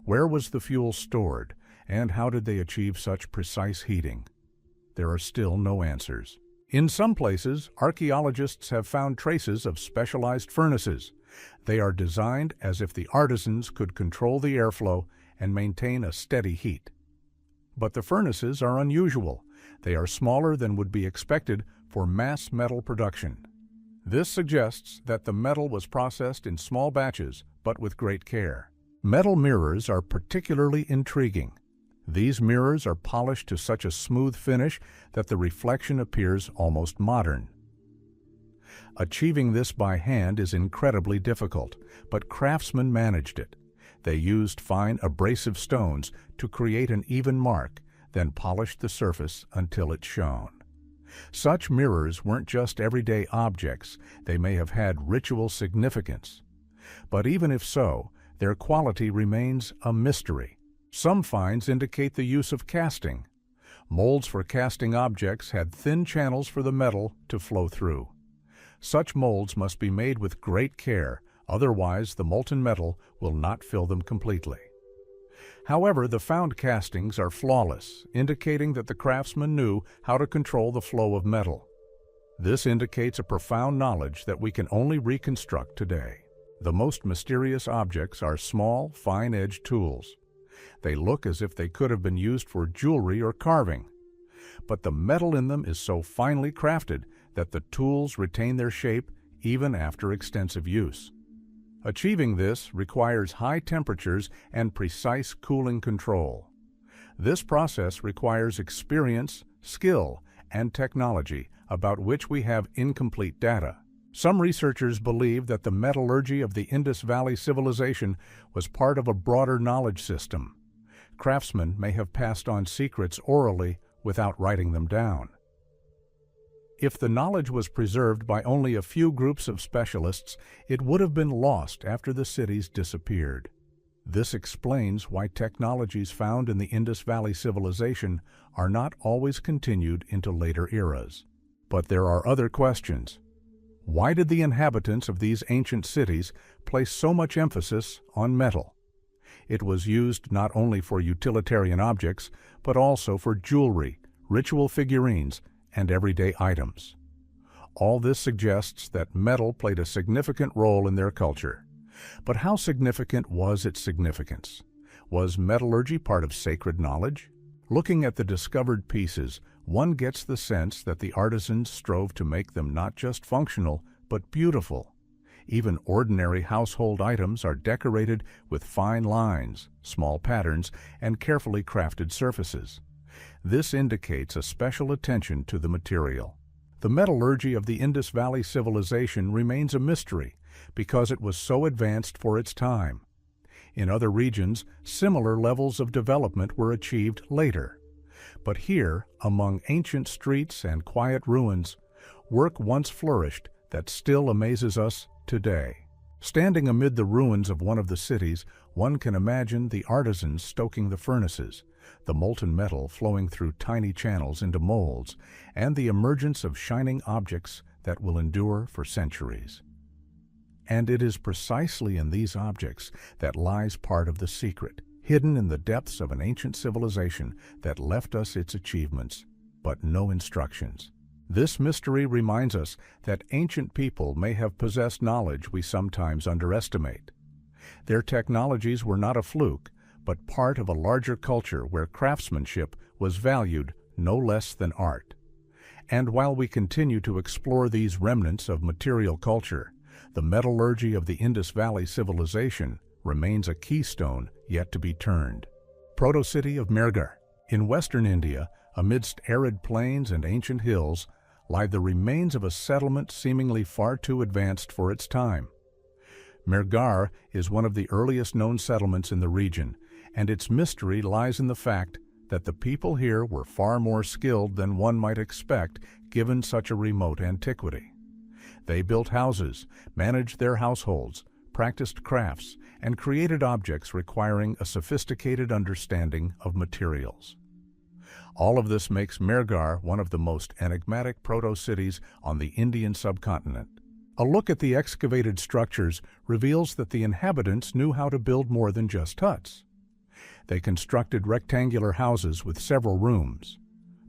Where was the fuel stored, and how did they achieve such precise heating? There are still no answers. In some places, archaeologists have found traces of specialized furnaces. They are designed as if the artisans could control the airflow and maintain a steady heat. But the furnaces are unusual. They are smaller than would be expected for mass metal production. This suggests that the metal was processed in small batches, but with great care. Metal mirrors are particularly intriguing. These mirrors are polished to such a smooth finish that the reflection appears almost modern. Achieving this by hand is incredibly difficult, but craftsmen managed it. They used fine abrasive stones to create an even mark, then polished the surface until it shone. Such mirrors weren't just everyday objects, they may have had ritual significance. But even if so, their quality remains a mystery. Some finds indicate the use of casting. Molds for casting objects had thin channels for the metal to flow through. Such molds must be made with great care, otherwise the molten metal will not fill them completely. However, the found castings are flawless, indicating that the craftsman knew how to control the flow of metal. This indicates a profound knowledge that we can only reconstruct today. The most mysterious objects are small, fine-edged tools. They look as if they could have been used for jewelry or carving. But the metal in them is so finely crafted that the tools retain their shape even after extensive use. Achieving this requires high temperatures and precise cooling control. This process requires experience, skill, and technology about which we have incomplete data. Some researchers believe that the metallurgy of the Indus Valley civilization was part of a broader knowledge system. Craftsmen may have passed on secrets orally without writing them down. If the knowledge was preserved by only a few groups of specialists, it would have been lost after the cities disappeared. This explains why technologies found in the Indus Valley civilization are not always continued into later eras. But there are other questions. Why did the inhabitants of these ancient cities place so much emphasis on metal? It was used not only for utilitarian objects, but also for jewelry, ritual figurines, and everyday items. All this suggests that metal played a significant role in their culture. But how significant was its significance? Was metallurgy part of sacred knowledge? Looking at the discovered pieces, one gets the sense that the artisans strove to make them not just functional, but beautiful. Even ordinary household items are decorated with fine lines, small patterns, and carefully crafted surfaces. This indicates a special attention to the material. The metallurgy of the Indus Valley civilization remains a mystery because it was so advanced for its time. In other regions, similar levels of development were achieved later. But here, among ancient streets and quiet ruins, work once flourished that still amazes us today. Standing amid the ruins of one of the cities, one can imagine the artisans stoking the furnaces, the molten metal flowing through tiny channels into molds, and the emergence of shining objects that will endure for centuries. And it is precisely in these objects that lies part of the secret, hidden in the depths of an ancient civilization that left us its achievements, but no instructions. This mystery reminds us that ancient people may have possessed knowledge we sometimes underestimate. Their technologies were not a fluke, but part of a larger culture where craftsmanship was valued no less than art. And while we continue to explore these remnants of material culture, the metallurgy of the Indus Valley civilization remains a keystone yet to be turned. Proto-city of Mehrgarh. In western India, amidst arid plains and ancient hills, lie the remains of a settlement seemingly far too advanced for its time. Mehrgarh is one of the earliest known settlements in the region, and its mystery lies in the fact that the people here were far more skilled than one might expect given such a remote antiquity. They built houses, managed their households, practiced crafts, and created objects requiring a sophisticated understanding of materials. All of this makes Mehrgarh one of the most enigmatic proto-cities on the Indian subcontinent. A look at the excavated structures reveals that the inhabitants knew how to build more than just huts. They constructed rectangular houses with several rooms.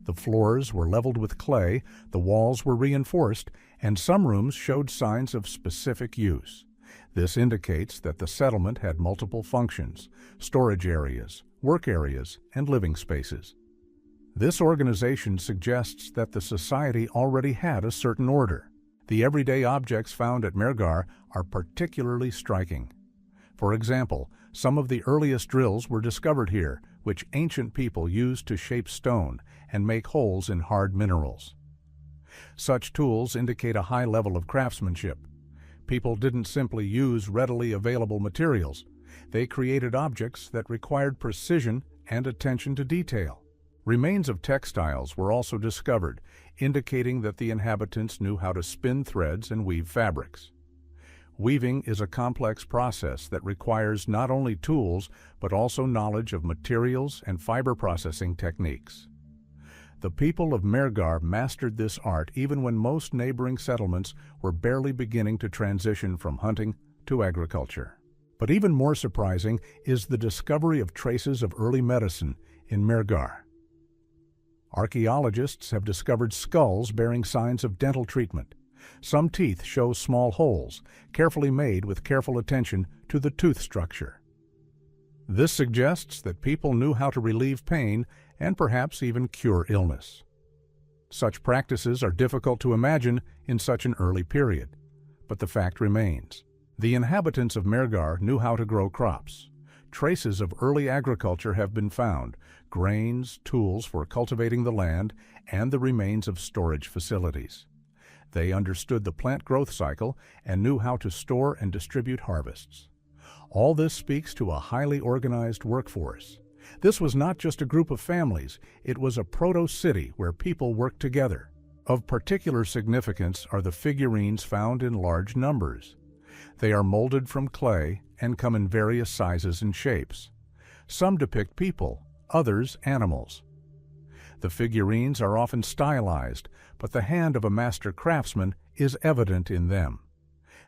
The floors were leveled with clay, the walls were reinforced, and some rooms showed signs of specific use. This indicates that the settlement had multiple functions: storage areas, work areas, and living spaces. This organization suggests that the society already had a certain order. The everyday objects found at Mehrgarh are particularly striking. For example, some of the earliest drills were discovered here, which ancient people used to shape stone and make holes in hard minerals. Such tools indicate a high level of craftsmanship. People didn't simply use readily available materials. They created objects that required precision and attention to detail. Remains of textiles were also discovered, indicating that the inhabitants knew how to spin threads and weave fabrics. Weaving is a complex process that requires not only tools, but also knowledge of materials and fiber processing techniques. The people of Mehrgarh mastered this art even when most neighboring settlements were barely beginning to transition from hunting to agriculture. But even more surprising is the discovery of traces of early medicine in Mehrgarh. Archaeologists have discovered skulls bearing signs of dental treatment. Some teeth show small holes, carefully made with careful attention to the tooth structure. This suggests that people knew how to relieve pain and perhaps even cure illness. Such practices are difficult to imagine in such an early period, but the fact remains. The inhabitants of Mehrgarh knew how to grow crops. Traces of early agriculture have been found: grains, tools for cultivating the land, and the remains of storage facilities. They understood the plant growth cycle and knew how to store and distribute harvests. All this speaks to a highly organized workforce. This was not just a group of families, it was a proto-city where people worked together. Of particular significance are the figurines found in large numbers. They are molded from clay and come in various sizes and shapes. Some depict people, others animals. The figurines are often stylized, but the hand of a master craftsman is evident in them.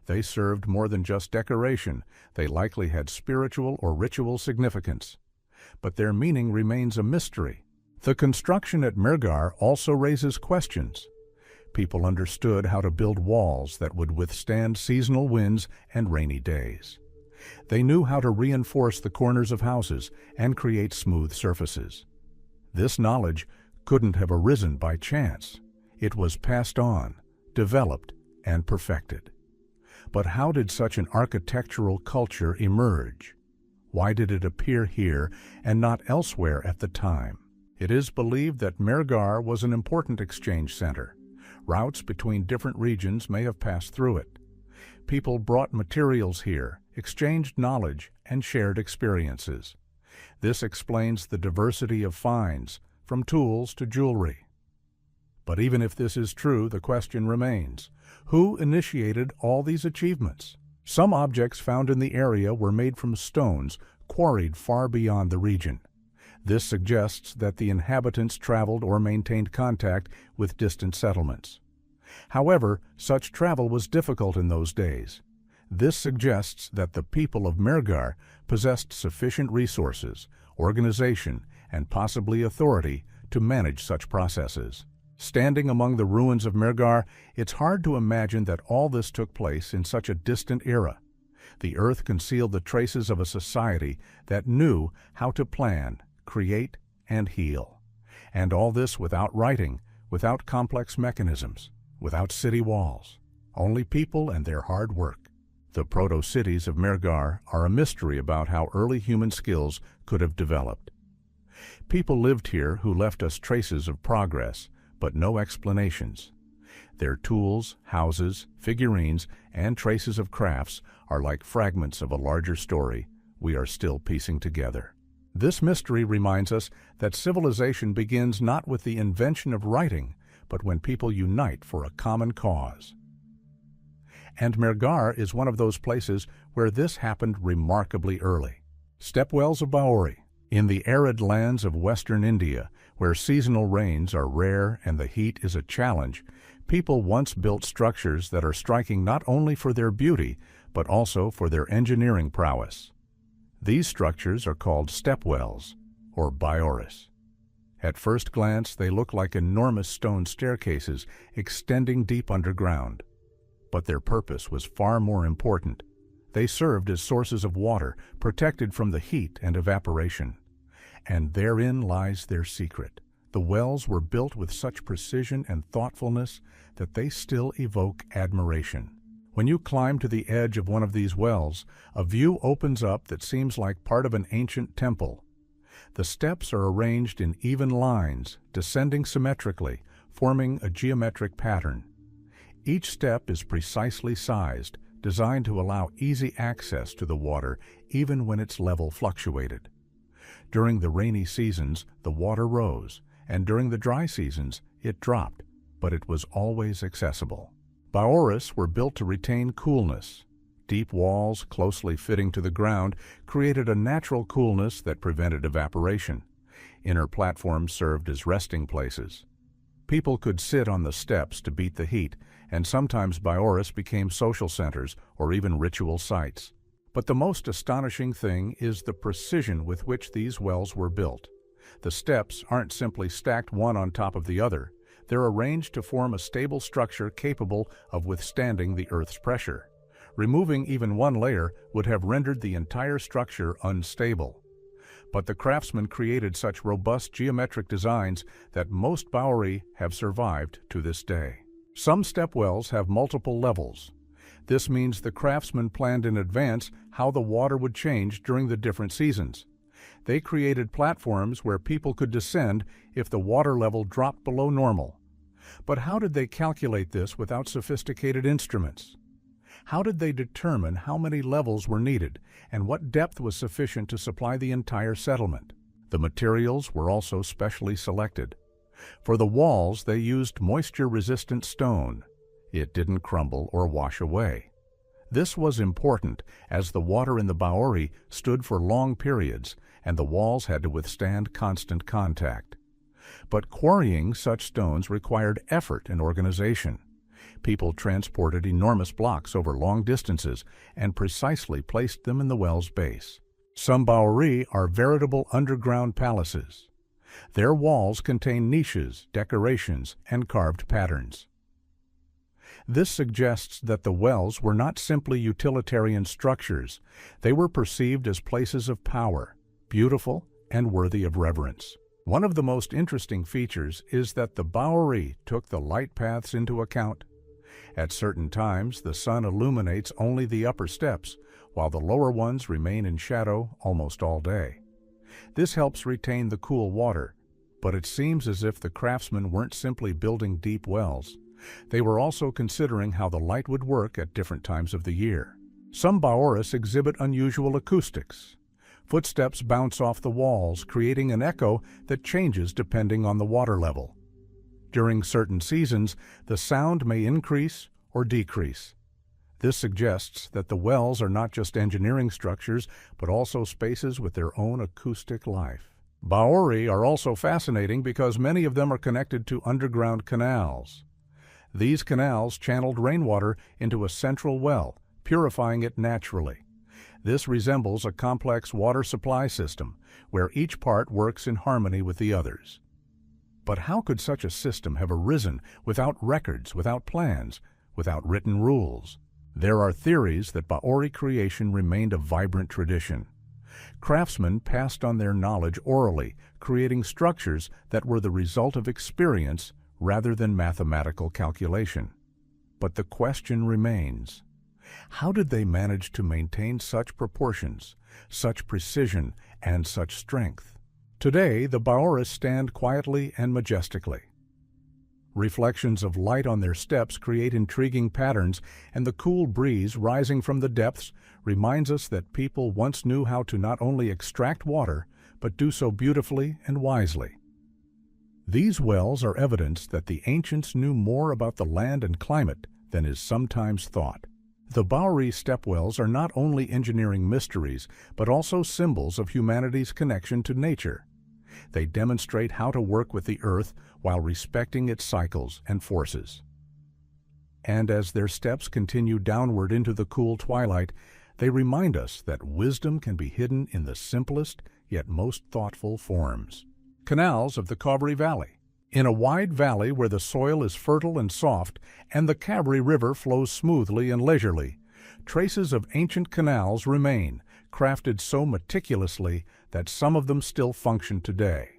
They served more than just decoration, they likely had spiritual or ritual significance. But their meaning remains a mystery. The construction at Mehrgarh also raises questions. People understood how to build walls that would withstand seasonal winds and rainy days. They knew how to reinforce the corners of houses and create smooth surfaces. This knowledge couldn't have arisen by chance. It was passed on, developed, and perfected. But how did such an architectural culture emerge? Why did it appear here and not elsewhere at the time? It is believed that Mehrgar was an important exchange center. Routes between different regions may have passed through it. People brought materials here, exchanged knowledge, and shared experiences. This explains the diversity of finds, from tools to jewelry. But even if this is true, the question remains: who initiated all these achievements? Some objects found in the area were made from stones quarried far beyond the region. This suggests that the inhabitants traveled or maintained contact with distant settlements. However, such travel was difficult in those days. This suggests that the people of Mehrgar possessed sufficient resources, organization, and possibly authority to manage such processes. Standing among the ruins of Mehrgar, it's hard to imagine that all this took place in such a distant era. The earth concealed the traces of a society that knew how to plan, create, and heal. And all this without writing, without complex mechanisms, without city walls. Only people and their hard work. The proto-cities of Mehrgar are a mystery about how early human skills could have developed. People lived here who left us traces of progress, but no explanations. Their tools, houses, figurines, and traces of crafts are like fragments of a larger story we are still piecing together. This mystery reminds us that civilization begins not with the invention of writing, but when people unite for a common cause. And Mehrgar is one of those places where this happened remarkably early. Stepwells of Baori. In the arid lands of western India, where seasonal rains are rare and the heat is a challenge, people once built structures that are striking not only for their beauty, but also for their engineering prowess. These structures are called stepwells, or baoris. At first glance, they look like enormous stone staircases extending deep underground. But their purpose was far more important. They served as sources of water, protected from the heat and evaporation. And therein lies their secret. The wells were built with such precision and thoughtfulness that they still evoke admiration. When you climb to the edge of one of these wells, a view opens up that seems like part of an ancient temple. The steps are arranged in even lines, descending symmetrically, forming a geometric pattern. Each step is precisely sized, designed to allow easy access to the water even when its level fluctuated. During the rainy seasons, the water rose, and during the dry seasons, it dropped, but it was always accessible. Baoris were built to retain coolness. Deep walls, closely fitting to the ground, created a natural coolness that prevented evaporation. Inner platforms served as resting places. People could sit on the steps to beat the heat, and sometimes baoris became social centers or even ritual sites. But the most astonishing thing is the precision with which these wells were built. The steps aren't simply stacked one on top of the other. They're arranged to form a stable structure capable of withstanding the Earth's pressure. Removing even one layer would have rendered the entire structure unstable. But the craftsmen created such robust geometric designs that most baori have survived to this day. Some stepwells have multiple levels. This means the craftsmen planned in advance how the water would change during the different seasons. They created platforms where people could descend if the water level dropped below normal. But how did they calculate this without sophisticated instruments? How did they determine how many levels were needed and what depth was sufficient to supply the entire settlement? The materials were also specially selected. For the walls, they used moisture-resistant stone. It didn't crumble or wash away. This was important as the water in the baori stood for long periods and the walls had to withstand constant contact. But quarrying such stones required effort and organization. People transported enormous blocks over long distances and precisely placed them in the well's base. Some baori are veritable underground palaces. Their walls contain niches, decorations, and carved patterns. This suggests that the wells were not simply utilitarian structures. They were perceived as places of power, beautiful and worthy of reverence. One of the most interesting features is that the baori took the light paths into account. At certain times, the sun illuminates only the upper steps, while the lower ones remain in shadow almost all day. This helps retain the cool water, but it seems as if the craftsmen weren't simply building deep wells. They were also considering how the light would work at different times of the year. Some baoras exhibit unusual acoustics. Footsteps bounce off the walls, creating an echo that changes depending on the water level. During certain seasons, the sound may increase or decrease. This suggests that the wells are not just engineering structures, but also spaces with their own acoustic life. Baori are also fascinating because many of them are connected to underground canals. These canals channeled rainwater into a central well, purifying it naturally. This resembles a complex water supply system, where each part works in harmony with the others. But how could such a system have arisen without records, without plans, without written rules? There are theories that Baori creation remained a vibrant tradition. Craftsmen passed on their knowledge orally, creating structures that were the result of experience rather than mathematical calculation. But the question remains, how did they manage to maintain such proportions, such precision, and such strength? Today, the baoras stand quietly and majestically. Reflections of light on their steps create intriguing patterns, and the cool breeze rising from the depths reminds us that people once knew how to not only extract water, but do so beautifully and wisely. These wells are evidence that the ancients knew more about the land and climate than is sometimes thought. The Baori stepwells are not only engineering mysteries, but also symbols of humanity's connection to nature. They demonstrate how to work with the earth while respecting its cycles and forces. And as their steps continue downward into the cool twilight, they remind us that wisdom can be hidden in the simplest yet most thoughtful forms. Canals of the Kavri Valley. In a wide valley where the soil is fertile and soft and the Kavri River flows smoothly and leisurely, traces of ancient canals remain, crafted so meticulously that some of them still function today.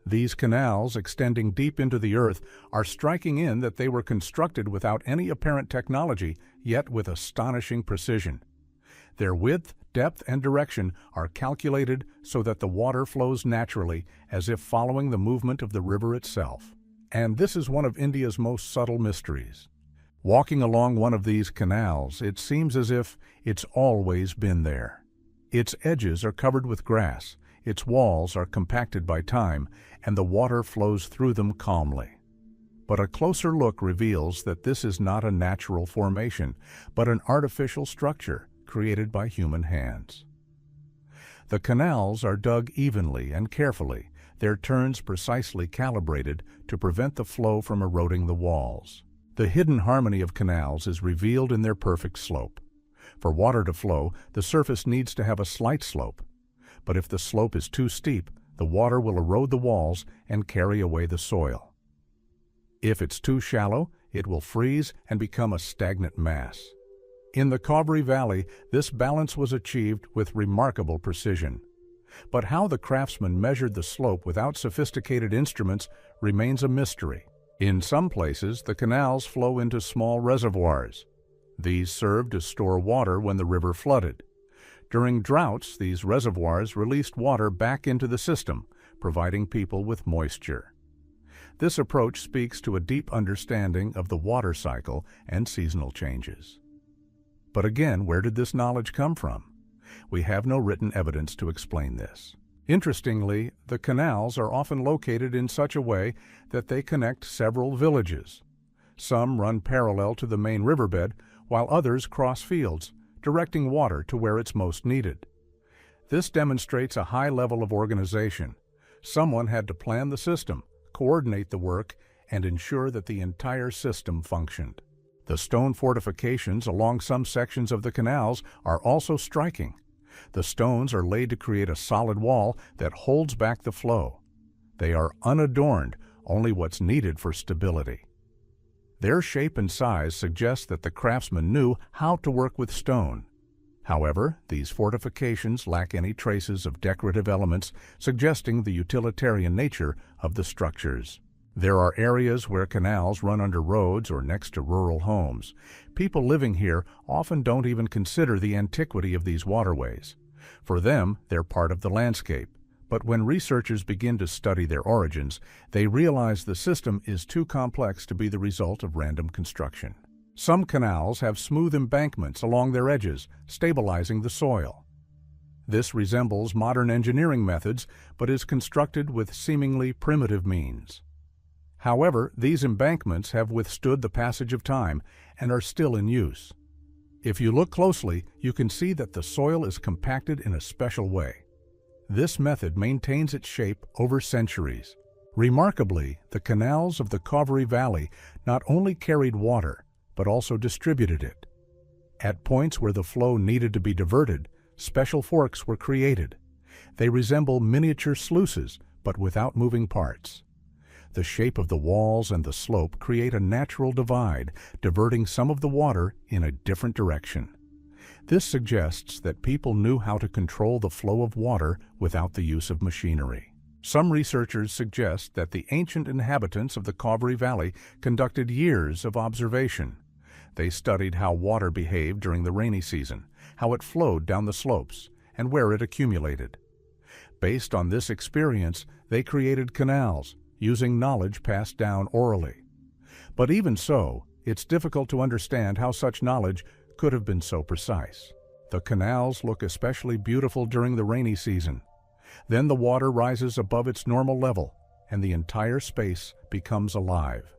These canals, extending deep into the earth, are striking in that they were constructed without any apparent technology, yet with astonishing precision. Their width, depth, and direction are calculated so that the water flows naturally, as if following the movement of the river itself. And this is one of India's most subtle mysteries. Walking along one of these canals, it seems as if it's always been there. Its edges are covered with grass, its walls are compacted by time, and the water flows through them calmly. But a closer look reveals that this is not a natural formation, but an artificial structure created by human hands. The canals are dug evenly and carefully, their turns precisely calibrated to prevent the flow from eroding the walls. The hidden harmony of canals is revealed in their perfect slope. For water to flow, the surface needs to have a slight slope. But if the slope is too steep, the water will erode the walls and carry away the soil. If it's too shallow, it will freeze and become a stagnant mass. In the Kavri Valley, this balance was achieved with remarkable precision. But how the craftsmen measured the slope without sophisticated instruments remains a mystery. In some places, the canals flow into small reservoirs. These served to store water when the river flooded. During droughts, these reservoirs released water back into the system, providing people with moisture. This approach speaks to a deep understanding of the water cycle and seasonal changes. But again, where did this knowledge come from? We have no written evidence to explain this. Interestingly, the canals are often located in such a way that they connect several villages. Some run parallel to the main riverbed, while others cross fields, directing water to where it's most needed. This demonstrates a high level of organization. Someone had to plan the system, coordinate the work, and ensure that the entire system functioned. The stone fortifications along some sections of the canals are also striking. The stones are laid to create a solid wall that holds back the flow. They are unadorned, only what's needed for stability. Their shape and size suggest that the craftsmen knew how to work with stone. However, these fortifications lack any traces of decorative elements, suggesting the utilitarian nature of the structures. There are areas where canals run under roads or next to rural homes. People living here often don't even consider the antiquity of these waterways. For them, they're part of the landscape. But when researchers begin to study their origins, they realize the system is too complex to be the result of random construction. Some canals have smooth embankments along their edges, stabilizing the soil. This resembles modern engineering methods, but is constructed with seemingly primitive means. However, these embankments have withstood the passage of time and are still in use. If you look closely, you can see that the soil is compacted in a special way. This method maintains its shape over centuries. Remarkably, the canals of the Cauvery Valley not only carried water, but also distributed it. At points where the flow needed to be diverted, special forks were created. They resemble miniature sluices, but without moving parts. The shape of the walls and the slope create a natural divide, diverting some of the water in a different direction. This suggests that people knew how to control the flow of water without the use of machinery. Some researchers suggest that the ancient inhabitants of the Cauvery Valley conducted years of observation. They studied how water behaved during the rainy season, how it flowed down the slopes, and where it accumulated. Based on this experience, they created canals, using knowledge passed down orally. But even so, it's difficult to understand how such knowledge could have been so precise. The canals look especially beautiful during the rainy season. Then the water rises above its normal level, and the entire space becomes alive.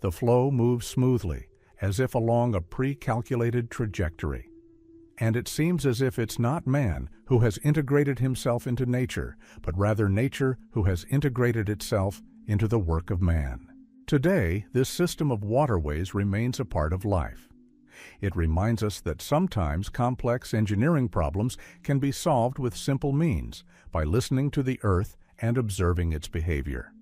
The flow moves smoothly, as if along a pre-calculated trajectory. And it seems as if it's not man who has integrated himself into nature, but rather nature who has integrated itself into the work of man. Today, this system of waterways remains a part of life. It reminds us that sometimes complex engineering problems can be solved with simple means, by listening to the earth and observing its behavior.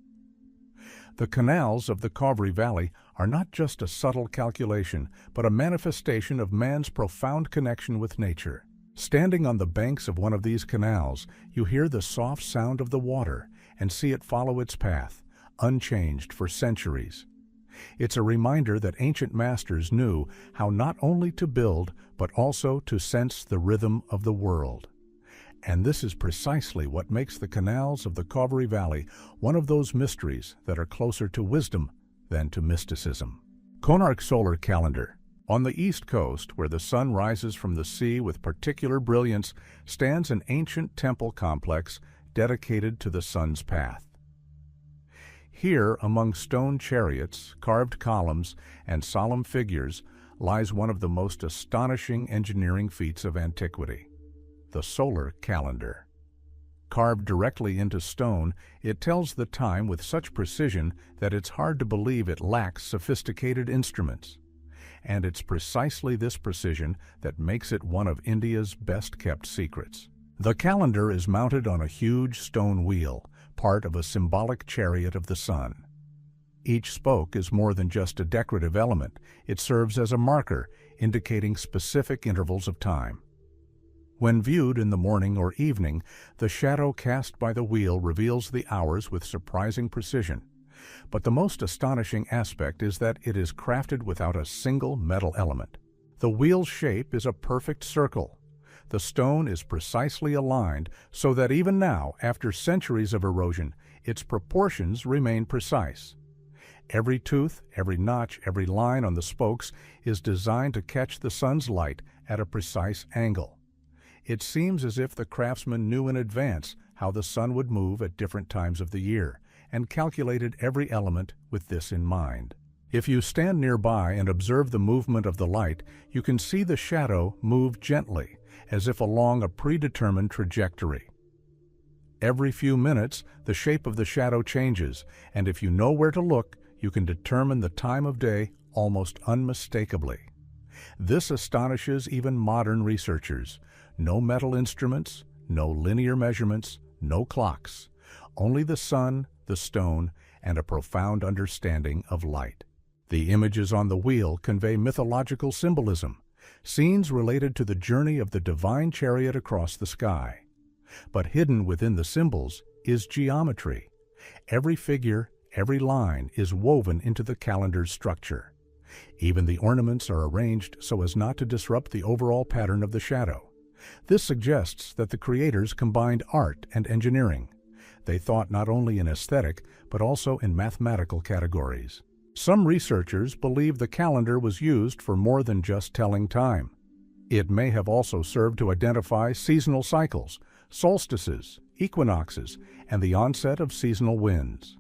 The canals of the Cauvery Valley are not just a subtle calculation, but a manifestation of man's profound connection with nature. Standing on the banks of one of these canals, you hear the soft sound of the water and see it follow its path, unchanged for centuries. It's a reminder that ancient masters knew how not only to build, but also to sense the rhythm of the world. And this is precisely what makes the canals of the Cauvery Valley one of those mysteries that are closer to wisdom than to mysticism. Konark Solar Calendar. On the east coast, where the sun rises from the sea with particular brilliance, stands an ancient temple complex dedicated to the sun's path. Here, among stone chariots, carved columns, and solemn figures, lies one of the most astonishing engineering feats of antiquity, the solar calendar. Carved directly into stone, it tells the time with such precision that it's hard to believe it lacks sophisticated instruments. And it's precisely this precision that makes it one of India's best-kept secrets. The calendar is mounted on a huge stone wheel, part of a symbolic chariot of the sun. Each spoke is more than just a decorative element. It serves as a marker, indicating specific intervals of time. When viewed in the morning or evening, the shadow cast by the wheel reveals the hours with surprising precision. But the most astonishing aspect is that it is crafted without a single metal element. The wheel's shape is a perfect circle. The stone is precisely aligned so that even now, after centuries of erosion, its proportions remain precise. Every tooth, every notch, every line on the spokes is designed to catch the sun's light at a precise angle. It seems as if the craftsman knew in advance how the sun would move at different times of the year, and calculated every element with this in mind. If you stand nearby and observe the movement of the light, you can see the shadow move gently, as if along a predetermined trajectory. Every few minutes, the shape of the shadow changes, and if you know where to look, you can determine the time of day almost unmistakably. This astonishes even modern researchers. No metal instruments, no linear measurements, no clocks. Only the sun, the stone, and a profound understanding of light. The images on the wheel convey mythological symbolism, scenes related to the journey of the divine chariot across the sky. But hidden within the symbols is geometry. Every figure, every line is woven into the calendar's structure. Even the ornaments are arranged so as not to disrupt the overall pattern of the shadow. This suggests that the creators combined art and engineering. They thought not only in aesthetic, but also in mathematical categories. Some researchers believe the calendar was used for more than just telling time. It may have also served to identify seasonal cycles, solstices, equinoxes, and the onset of seasonal winds.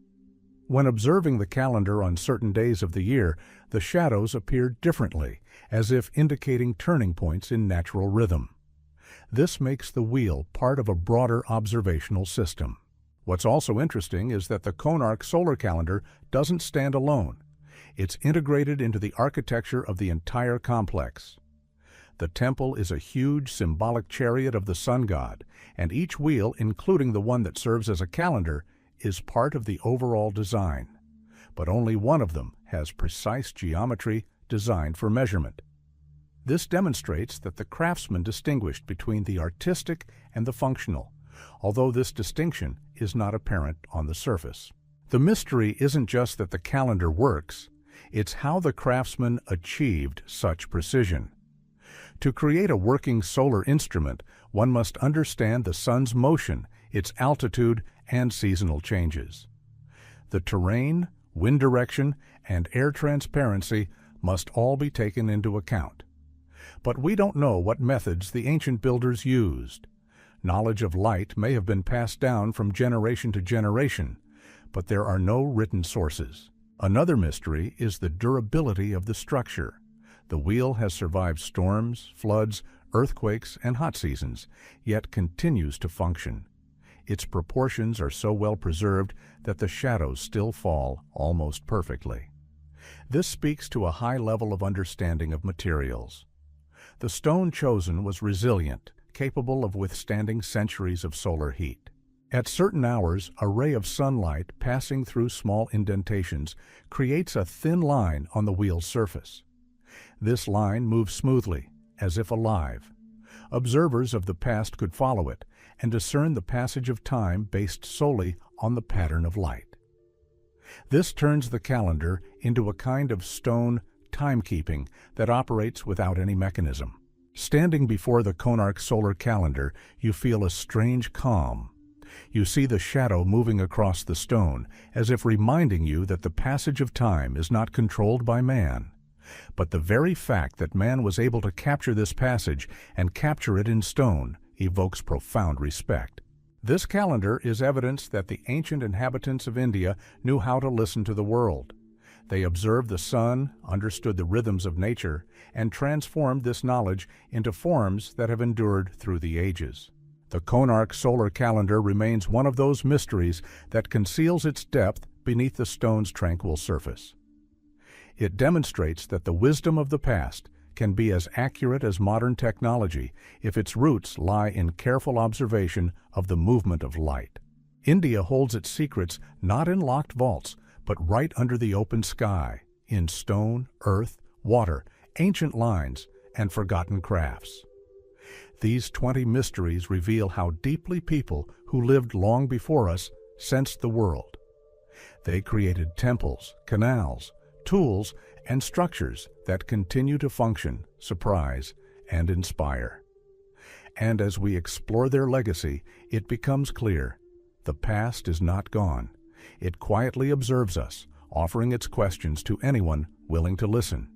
When observing the calendar on certain days of the year, the shadows appeared differently, as if indicating turning points in natural rhythm. This makes the wheel part of a broader observational system. What's also interesting is that the Konark solar calendar doesn't stand alone. It's integrated into the architecture of the entire complex. The temple is a huge symbolic chariot of the sun god, and each wheel, including the one that serves as a calendar, is part of the overall design. But only one of them has precise geometry designed for measurement. This demonstrates that the craftsman distinguished between the artistic and the functional, although this distinction is not apparent on the surface. The mystery isn't just that the calendar works, it's how the craftsman achieved such precision. To create a working solar instrument, one must understand the sun's motion, its altitude, and seasonal changes. The terrain, wind direction, and air transparency must all be taken into account. But we don't know what methods the ancient builders used. Knowledge of light may have been passed down from generation to generation, but there are no written sources. Another mystery is the durability of the structure. The wheel has survived storms, floods, earthquakes, and hot seasons, yet continues to function. Its proportions are so well preserved that the shadows still fall almost perfectly. This speaks to a high level of understanding of materials. The stone chosen was resilient, capable of withstanding centuries of solar heat. At certain hours, a ray of sunlight passing through small indentations creates a thin line on the wheel's surface. This line moves smoothly, as if alive. Observers of the past could follow it and discern the passage of time based solely on the pattern of light. This turns the calendar into a kind of stone timekeeping that operates without any mechanism. Standing before the Konark solar calendar, you feel a strange calm. You see the shadow moving across the stone, as if reminding you that the passage of time is not controlled by man. But the very fact that man was able to capture this passage and capture it in stone evokes profound respect. This calendar is evidence that the ancient inhabitants of India knew how to listen to the world. They observed the sun, understood the rhythms of nature, and transformed this knowledge into forms that have endured through the ages. The Konark solar calendar remains one of those mysteries that conceals its depth beneath the stone's tranquil surface. It demonstrates that the wisdom of the past can be as accurate as modern technology if its roots lie in careful observation of the movement of light. India holds its secrets not in locked vaults, but right under the open sky, in stone, earth, water, ancient lines, and forgotten crafts. These 20 mysteries reveal how deeply people who lived long before us sensed the world. They created temples, canals, tools, and structures that continue to function, surprise, and inspire. And as we explore their legacy, it becomes clear the past is not gone. It quietly observes us, offering its questions to anyone willing to listen.